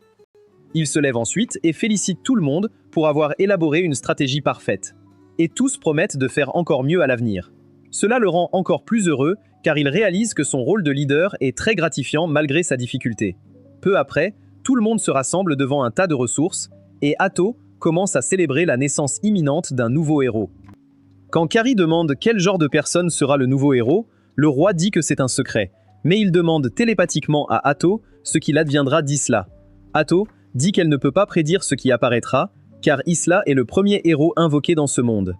Il se lève ensuite et félicite tout le monde pour avoir élaboré une stratégie parfaite. Et tous promettent de faire encore mieux à l'avenir. Cela le rend encore plus heureux car il réalise que son rôle de leader est très gratifiant malgré sa difficulté. Peu après, tout le monde se rassemble devant un tas de ressources et Atto commence à célébrer la naissance imminente d'un nouveau héros. Quand Carrie demande quel genre de personne sera le nouveau héros, le roi dit que c'est un secret, mais il demande télépathiquement à Atto ce qu'il adviendra d'Isla. Atto dit qu'elle ne peut pas prédire ce qui apparaîtra, car Isla est le premier héros invoqué dans ce monde.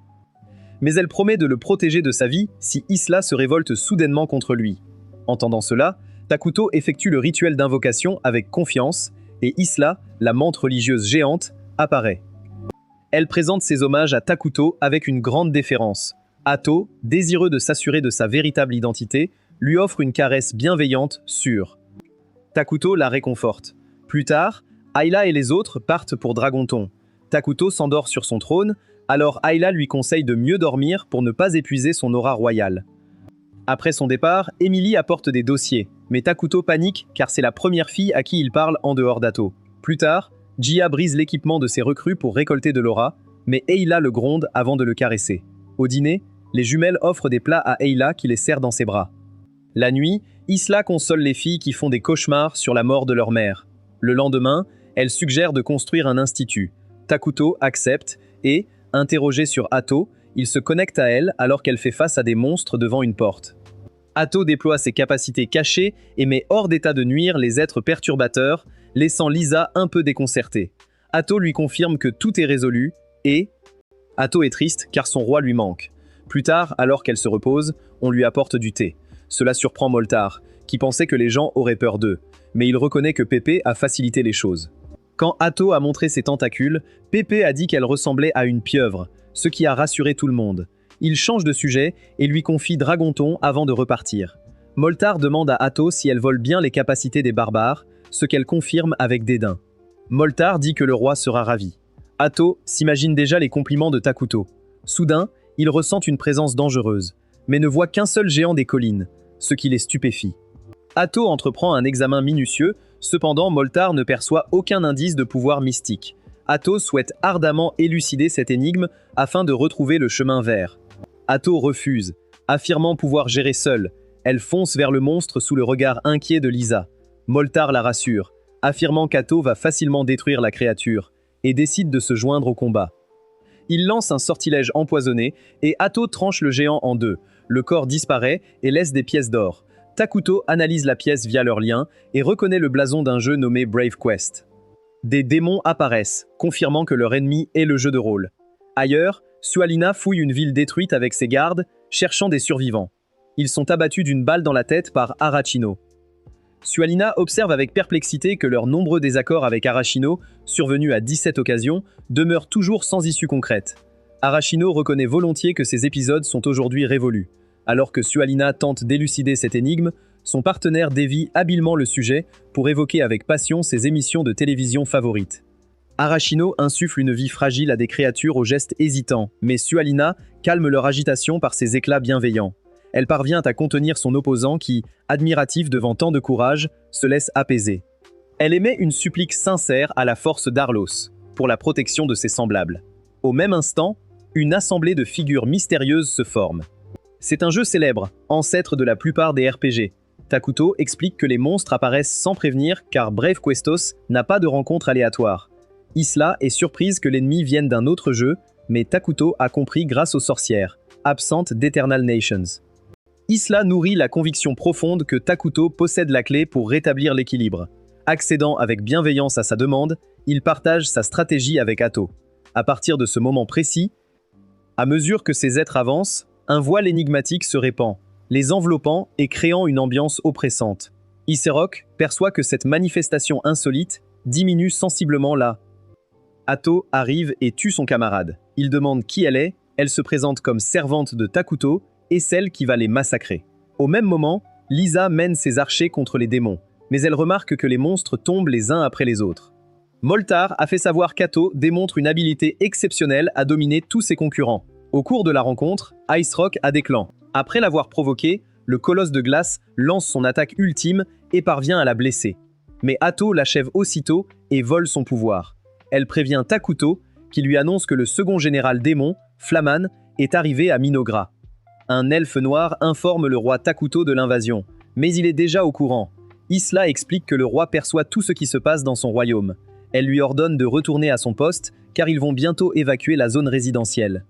Mais elle promet de le protéger de sa vie si Isla se révolte soudainement contre lui. Entendant cela, Takuto effectue le rituel d'invocation avec confiance, et Isla, la menthe religieuse géante, apparaît. Elle présente ses hommages à Takuto avec une grande déférence. Atto, désireux de s'assurer de sa véritable identité, lui offre une caresse bienveillante, sûre. Takuto la réconforte. Plus tard, Ayla et les autres partent pour Dragonton. Takuto s'endort sur son trône, alors Ayla lui conseille de mieux dormir pour ne pas épuiser son aura royale. Après son départ, Emily apporte des dossiers, mais Takuto panique car c'est la première fille à qui il parle en dehors d'Atto. Plus tard, Jia brise l'équipement de ses recrues pour récolter de l'aura, mais Ayla le gronde avant de le caresser. Au dîner, les jumelles offrent des plats à Ayla qui les serre dans ses bras. La nuit, Isla console les filles qui font des cauchemars sur la mort de leur mère. Le lendemain, elle suggère de construire un institut. Takuto accepte et, interrogé sur Atto, il se connecte à elle alors qu'elle fait face à des monstres devant une porte. Atto déploie ses capacités cachées et met hors d'état de nuire les êtres perturbateurs, laissant Lisa un peu déconcertée. Atto lui confirme que tout est résolu et... Atto est triste car son roi lui manque. Plus tard, alors qu'elle se repose, on lui apporte du thé. Cela surprend Moltar, qui pensait que les gens auraient peur d'eux, mais il reconnaît que Pépé a facilité les choses. Quand Atto a montré ses tentacules, Pépé a dit qu'elle ressemblait à une pieuvre, ce qui a rassuré tout le monde. Il change de sujet et lui confie Dragonton avant de repartir. Moltar demande à Atto si elle vole bien les capacités des barbares, ce qu'elle confirme avec dédain. Moltar dit que le roi sera ravi. Atto s'imagine déjà les compliments de Takuto. Soudain, il ressent une présence dangereuse, mais ne voit qu'un seul géant des collines, ce qui les stupéfie. Atto entreprend un examen minutieux, cependant Moltar ne perçoit aucun indice de pouvoir mystique. Atto souhaite ardemment élucider cette énigme afin de retrouver le chemin vert. Atto refuse, affirmant pouvoir gérer seule. Elle fonce vers le monstre sous le regard inquiet de Lisa. Moltar la rassure, affirmant qu'Atto va facilement détruire la créature, et décide de se joindre au combat. Il lance un sortilège empoisonné, et Atto tranche le géant en deux. Le corps disparaît et laisse des pièces d'or. Takuto analyse la pièce via leur lien et reconnaît le blason d'un jeu nommé Brave Quest. Des démons apparaissent, confirmant que leur ennemi est le jeu de rôle. Ailleurs, Sualina fouille une ville détruite avec ses gardes, cherchant des survivants. Ils sont abattus d'une balle dans la tête par Arachino. Sualina observe avec perplexité que leurs nombreux désaccords avec Arachino, survenus à 17 occasions, demeurent toujours sans issue concrète. Arachino reconnaît volontiers que ces épisodes sont aujourd'hui révolus. Alors que Sualina tente d'élucider cette énigme, son partenaire dévie habilement le sujet pour évoquer avec passion ses émissions de télévision favorites. Arachino insuffle une vie fragile à des créatures aux gestes hésitants, mais Sualina calme leur agitation par ses éclats bienveillants. Elle parvient à contenir son opposant qui, admiratif devant tant de courage, se laisse apaiser. Elle émet une supplique sincère à la force d'Arlos, pour la protection de ses semblables. Au même instant, une assemblée de figures mystérieuses se forme. C'est un jeu célèbre, ancêtre de la plupart des RPG. Takuto explique que les monstres apparaissent sans prévenir car Brave Questos n'a pas de rencontre aléatoire. Isla est surprise que l'ennemi vienne d'un autre jeu, mais Takuto a compris grâce aux sorcières, absentes d'Eternal Nations. Isla nourrit la conviction profonde que Takuto possède la clé pour rétablir l'équilibre. Accédant avec bienveillance à sa demande, il partage sa stratégie avec Atto. À partir de ce moment précis, à mesure que ces êtres avancent, un voile énigmatique se répand, les enveloppant et créant une ambiance oppressante. Iserok perçoit que cette manifestation insolite diminue sensiblement là. Atto arrive et tue son camarade. Il demande qui elle se présente comme servante de Takuto et celle qui va les massacrer. Au même moment, Lisa mène ses archers contre les démons, mais elle remarque que les monstres tombent les uns après les autres. Moltar a fait savoir qu'Atto démontre une habileté exceptionnelle à dominer tous ses concurrents. Au cours de la rencontre, Ice Rock a des clans. Après l'avoir provoqué, le colosse de glace lance son attaque ultime et parvient à la blesser. Mais Atto l'achève aussitôt et vole son pouvoir. Elle prévient Takuto, qui lui annonce que le second général démon, Flaman, est arrivé à Minogra. Un elfe noir informe le roi Takuto de l'invasion, mais il est déjà au courant. Isla explique que le roi perçoit tout ce qui se passe dans son royaume. Elle lui ordonne de retourner à son poste, car ils vont bientôt évacuer la zone résidentielle.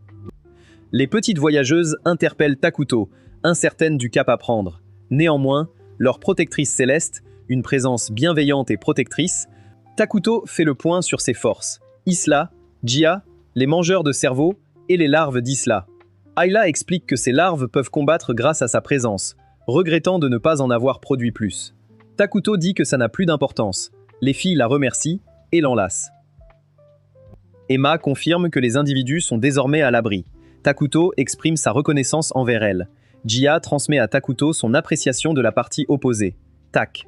Les petites voyageuses interpellent Takuto, incertaines du cap à prendre. Néanmoins, leur protectrice céleste, une présence bienveillante et protectrice, Takuto fait le point sur ses forces. Isla, Jia, les mangeurs de cerveau et les larves d'Isla. Ayla explique que ces larves peuvent combattre grâce à sa présence, regrettant de ne pas en avoir produit plus. Takuto dit que ça n'a plus d'importance. Les filles la remercient et l'enlacent. Emma confirme que les individus sont désormais à l'abri. Takuto exprime sa reconnaissance envers elle. Jia transmet à Takuto son appréciation de la partie opposée. Tak.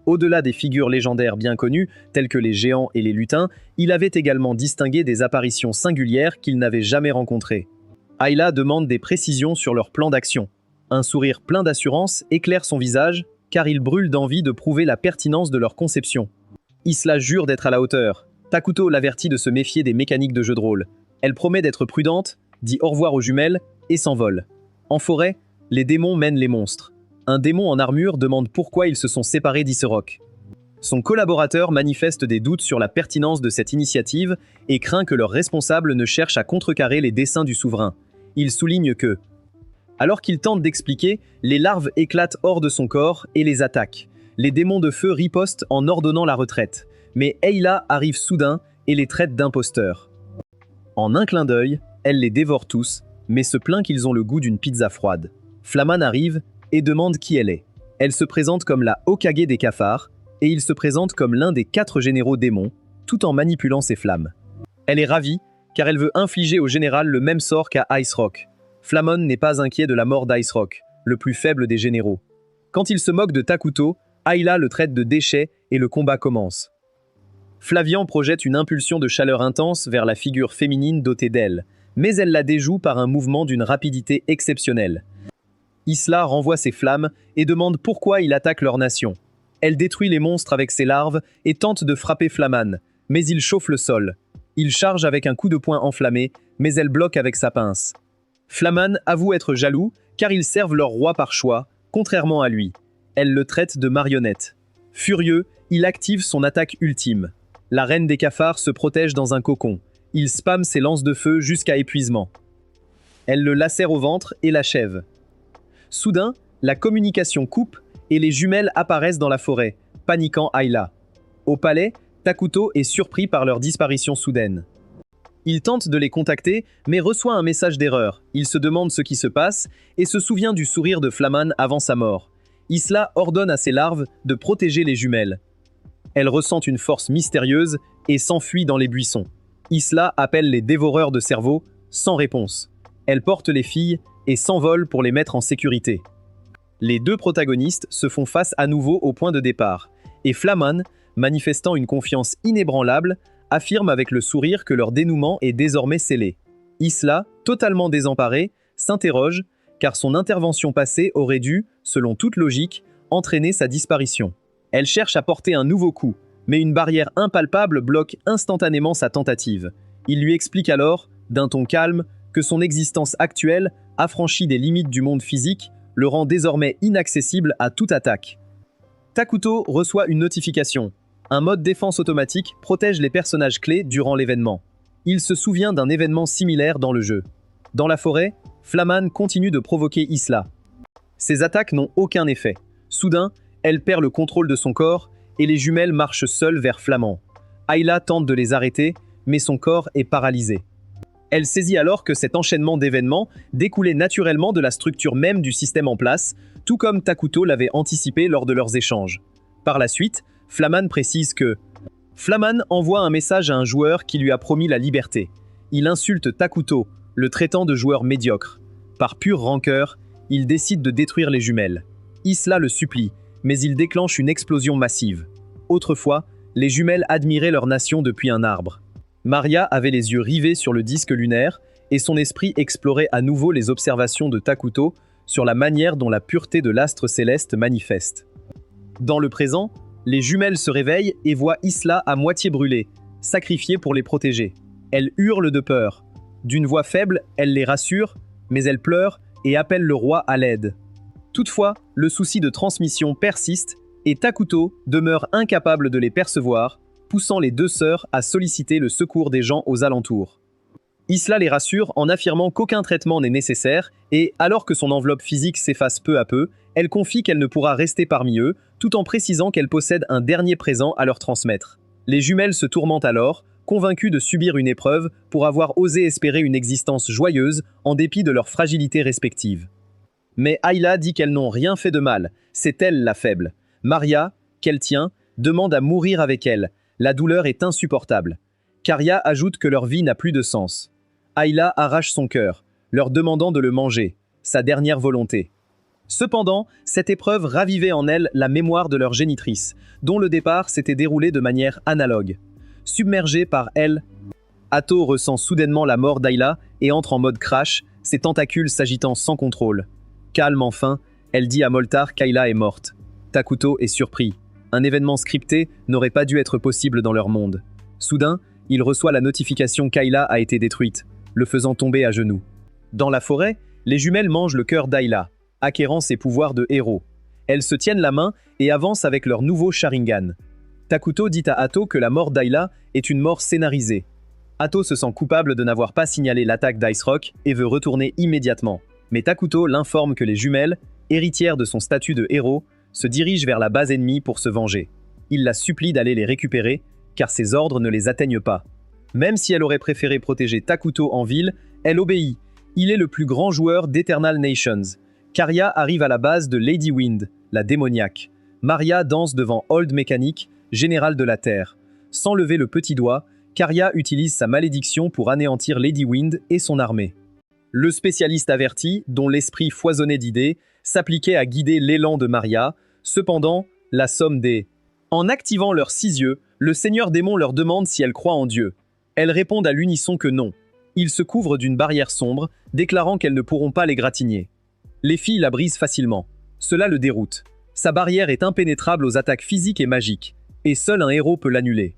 Au-delà des figures légendaires bien connues, telles que les géants et les lutins, il avait également distingué des apparitions singulières qu'il n'avait jamais rencontrées. Ayla demande des précisions sur leur plan d'action. Un sourire plein d'assurance éclaire son visage, car il brûle d'envie de prouver la pertinence de leur conception. Isla jure d'être à la hauteur. Takuto l'avertit de se méfier des mécaniques de jeu de rôle. Elle promet d'être prudente, dit au revoir aux jumelles et s'envole. En forêt, les démons mènent les monstres. Un démon en armure demande pourquoi ils se sont séparés d'Iserok. Son collaborateur manifeste des doutes sur la pertinence de cette initiative et craint que leur responsable ne cherche à contrecarrer les desseins du souverain. Il souligne que, alors qu'il tente d'expliquer, les larves éclatent hors de son corps et les attaquent. Les démons de feu ripostent en ordonnant la retraite. Mais Ayla arrive soudain et les traite d'imposteurs. En un clin d'œil, elle les dévore tous, mais se plaint qu'ils ont le goût d'une pizza froide. Flaman arrive et demande qui elle est. Elle se présente comme la Hokage des cafards, et il se présente comme l'un des 4 généraux démons, tout en manipulant ses flammes. Elle est ravie, car elle veut infliger au général le même sort qu'à Ice Rock. Flamon n'est pas inquiet de la mort d'Ice Rock, le plus faible des généraux. Quand il se moque de Takuto, Ayla le traite de déchet et le combat commence. Flavian projette une impulsion de chaleur intense vers la figure féminine dotée d'elle, mais elle la déjoue par un mouvement d'une rapidité exceptionnelle. Isla renvoie ses flammes et demande pourquoi il attaque leur nation. Elle détruit les monstres avec ses larves et tente de frapper Flaman, mais il chauffe le sol. Il charge avec un coup de poing enflammé, mais elle bloque avec sa pince. Flaman avoue être jaloux, car ils servent leur roi par choix, contrairement à lui. Elle le traite de marionnette. Furieux, il active son attaque ultime. La reine des cafards se protège dans un cocon. Il spamme ses lances de feu jusqu'à épuisement. Elle le lacère au ventre et l'achève. Soudain, la communication coupe et les jumelles apparaissent dans la forêt, paniquant Ayla. Au palais, Takuto est surpris par leur disparition soudaine. Il tente de les contacter, mais reçoit un message d'erreur. Il se demande ce qui se passe et se souvient du sourire de Flaman avant sa mort. Isla ordonne à ses larves de protéger les jumelles. Elle ressent une force mystérieuse et s'enfuit dans les buissons. Isla appelle les dévoreurs de cerveaux, sans réponse. Elle porte les filles et s'envole pour les mettre en sécurité. Les deux protagonistes se font face à nouveau au point de départ, et Flaman, manifestant une confiance inébranlable, affirme avec le sourire que leur dénouement est désormais scellé. Isla, totalement désemparée, s'interroge, car son intervention passée aurait dû, selon toute logique, entraîner sa disparition. Elle cherche à porter un nouveau coup, mais une barrière impalpable bloque instantanément sa tentative. Il lui explique alors, d'un ton calme, que son existence actuelle, affranchie des limites du monde physique, le rend désormais inaccessible à toute attaque. Takuto reçoit une notification. Un mode défense automatique protège les personnages clés durant l'événement. Il se souvient d'un événement similaire dans le jeu. Dans la forêt, Flaman continue de provoquer Isla. Ses attaques n'ont aucun effet. Soudain, elle perd le contrôle de son corps et les jumelles marchent seules vers Flamand. Ayla tente de les arrêter, mais son corps est paralysé. Elle saisit alors que cet enchaînement d'événements découlait naturellement de la structure même du système en place, tout comme Takuto l'avait anticipé lors de leurs échanges. Par la suite, Flaman précise que Flaman envoie un message à un joueur qui lui a promis la liberté. Il insulte Takuto, le traitant de joueur médiocre. Par pure rancœur, il décide de détruire les jumelles. Isla le supplie, mais il déclenche une explosion massive. Autrefois, les jumelles admiraient leur nation depuis un arbre. Maria avait les yeux rivés sur le disque lunaire et son esprit explorait à nouveau les observations de Takuto sur la manière dont la pureté de l'astre céleste manifeste. Dans le présent, les jumelles se réveillent et voient Isla à moitié brûlée, sacrifiée pour les protéger. Elle hurle de peur. D'une voix faible, elle les rassure, mais elle pleure et appelle le roi à l'aide. Toutefois, le souci de transmission persiste et Takuto demeure incapable de les percevoir, poussant les deux sœurs à solliciter le secours des gens aux alentours. Isla les rassure en affirmant qu'aucun traitement n'est nécessaire et, alors que son enveloppe physique s'efface peu à peu, elle confie qu'elle ne pourra rester parmi eux, tout en précisant qu'elle possède un dernier présent à leur transmettre. Les jumelles se tourmentent alors, convaincues de subir une épreuve pour avoir osé espérer une existence joyeuse en dépit de leur fragilité respective. Mais Ayla dit qu'elles n'ont rien fait de mal, c'est elle la faible. Maria, qu'elle tient, demande à mourir avec elle. La douleur est insupportable. Karia ajoute que leur vie n'a plus de sens. Ayla arrache son cœur, leur demandant de le manger, sa dernière volonté. Cependant, cette épreuve ravivait en elle la mémoire de leur génitrice, dont le départ s'était déroulé de manière analogue. Submergée par elle, Atto ressent soudainement la mort d'Ayla et entre en mode crash, ses tentacules s'agitant sans contrôle. Calme enfin, elle dit à Moltar qu'Ayla est morte. Takuto est surpris. Un événement scripté n'aurait pas dû être possible dans leur monde. Soudain, il reçoit la notification qu'Ayla a été détruite, le faisant tomber à genoux. Dans la forêt, les jumelles mangent le cœur d'Ayla, acquérant ses pouvoirs de héros. Elles se tiennent la main et avancent avec leur nouveau Sharingan. Takuto dit à Atto que la mort d'Ayla est une mort scénarisée. Atto se sent coupable de n'avoir pas signalé l'attaque d'Ice Rock et veut retourner immédiatement. Mais Takuto l'informe que les jumelles, héritières de son statut de héros, se dirigent vers la base ennemie pour se venger. Il la supplie d'aller les récupérer, car ses ordres ne les atteignent pas. Même si elle aurait préféré protéger Takuto en ville, elle obéit. Il est le plus grand joueur d'Eternal Nations. Karia arrive à la base de Lady Wind, la démoniaque. Maria danse devant Old Mechanic, général de la Terre. Sans lever le petit doigt, Karia utilise sa malédiction pour anéantir Lady Wind et son armée. Le spécialiste averti, dont l'esprit foisonnait d'idées, s'appliquait à guider l'élan de Maria. Cependant, la somme des... En activant leurs 6 yeux, le seigneur démon leur demande si elles croient en Dieu. Elles répondent à l'unisson que non. Ils se couvrent d'une barrière sombre, déclarant qu'elles ne pourront pas les gratigner. Les filles la brisent facilement. Cela le déroute. Sa barrière est impénétrable aux attaques physiques et magiques, et seul un héros peut l'annuler.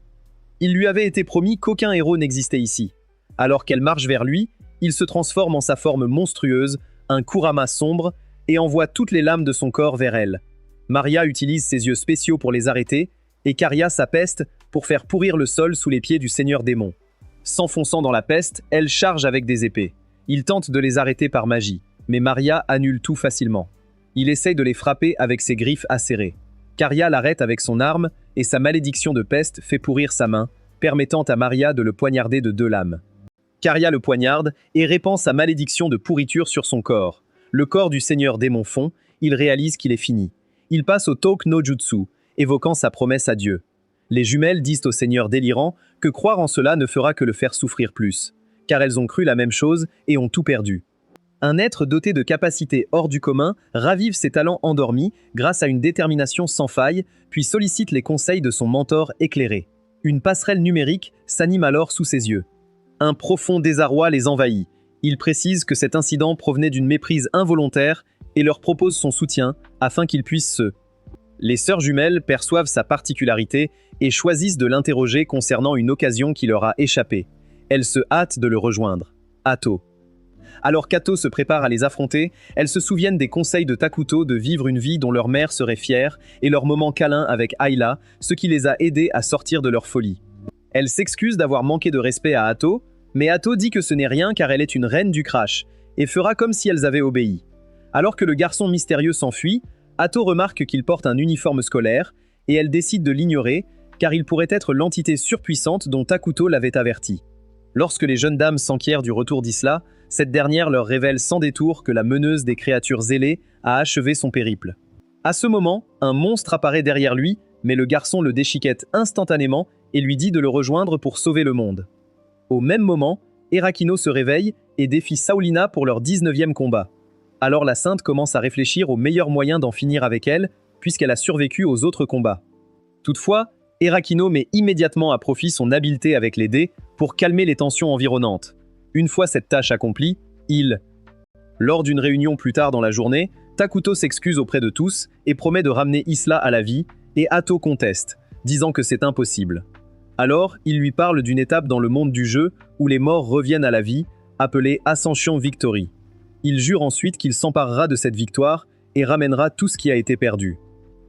Il lui avait été promis qu'aucun héros n'existait ici. Alors qu'elle marche vers lui, il se transforme en sa forme monstrueuse, un Kurama sombre, et envoie toutes les lames de son corps vers elle. Maria utilise ses yeux spéciaux pour les arrêter, et Caria sa peste pour faire pourrir le sol sous les pieds du seigneur démon. S'enfonçant dans la peste, elle charge avec des épées. Il tente de les arrêter par magie, mais Maria annule tout facilement. Il essaye de les frapper avec ses griffes acérées. Caria l'arrête avec son arme, et sa malédiction de peste fait pourrir sa main, permettant à Maria de le poignarder de 2 lames. Caria le poignarde et répand sa malédiction de pourriture sur son corps. Le corps du seigneur démon fond, il réalise qu'il est fini. Il passe au Toku no Jutsu, évoquant sa promesse à Dieu. Les jumelles disent au seigneur délirant que croire en cela ne fera que le faire souffrir plus, car elles ont cru la même chose et ont tout perdu. Un être doté de capacités hors du commun ravive ses talents endormis grâce à une détermination sans faille, puis sollicite les conseils de son mentor éclairé. Une passerelle numérique s'anime alors sous ses yeux. Un profond désarroi les envahit. Il précise que cet incident provenait d'une méprise involontaire et leur propose son soutien afin qu'ils puissent se... Les sœurs jumelles perçoivent sa particularité et choisissent de l'interroger concernant une occasion qui leur a échappé. Elles se hâtent de le rejoindre. Atto. Alors qu'Atto se prépare à les affronter, elles se souviennent des conseils de Takuto de vivre une vie dont leur mère serait fière et leur moment câlin avec Ayla, ce qui les a aidées à sortir de leur folie. Elle s'excuse d'avoir manqué de respect à Atto, mais Atto dit que ce n'est rien car elle est une reine du crash, et fera comme si elles avaient obéi. Alors que le garçon mystérieux s'enfuit, Atto remarque qu'il porte un uniforme scolaire, et elle décide de l'ignorer, car il pourrait être l'entité surpuissante dont Takuto l'avait averti. Lorsque les jeunes dames s'enquièrent du retour d'Isla, cette dernière leur révèle sans détour que la meneuse des créatures zélées a achevé son périple. À ce moment, un monstre apparaît derrière lui, mais le garçon le déchiquette instantanément et lui dit de le rejoindre pour sauver le monde. Au même moment, Erakino se réveille et défie Saulina pour leur 19e combat. Alors la sainte commence à réfléchir au meilleur moyen d'en finir avec elle, puisqu'elle a survécu aux autres combats. Toutefois, Erakino met immédiatement à profit son habileté avec les dés pour calmer les tensions environnantes. Une fois cette tâche accomplie, Lors d'une réunion plus tard dans la journée, Takuto s'excuse auprès de tous et promet de ramener Isla à la vie, et Atto conteste, disant que c'est impossible. Alors, il lui parle d'une étape dans le monde du jeu où les morts reviennent à la vie, appelée Ascension Victory. Il jure ensuite qu'il s'emparera de cette victoire et ramènera tout ce qui a été perdu.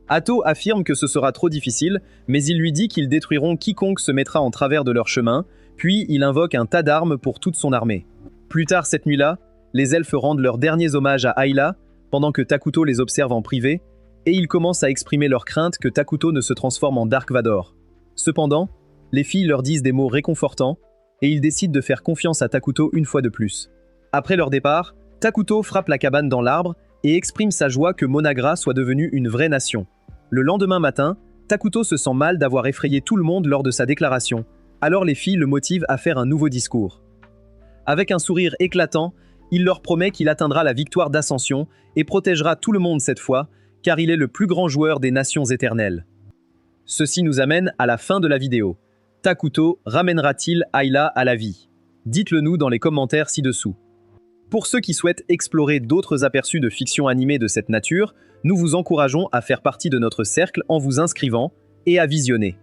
Atto affirme que ce sera trop difficile, mais il lui dit qu'ils détruiront quiconque se mettra en travers de leur chemin, puis il invoque un tas d'armes pour toute son armée. Plus tard cette nuit-là, les elfes rendent leurs derniers hommages à Ayla, pendant que Takuto les observe en privé, et ils commencent à exprimer leur crainte que Takuto ne se transforme en Dark Vador. Cependant, les filles leur disent des mots réconfortants, et ils décident de faire confiance à Takuto une fois de plus. Après leur départ, Takuto frappe la cabane dans l'arbre et exprime sa joie que Monagra soit devenue une vraie nation. Le lendemain matin, Takuto se sent mal d'avoir effrayé tout le monde lors de sa déclaration. Alors les filles le motivent à faire un nouveau discours. Avec un sourire éclatant, il leur promet qu'il atteindra la victoire d'Ascension et protégera tout le monde cette fois, car il est le plus grand joueur des nations éternelles. Ceci nous amène à la fin de la vidéo. Takuto ramènera-t-il Ayla à la vie? Dites-le nous dans les commentaires ci-dessous. Pour ceux qui souhaitent explorer d'autres aperçus de fiction animée de cette nature, nous vous encourageons à faire partie de notre cercle en vous inscrivant et à visionner.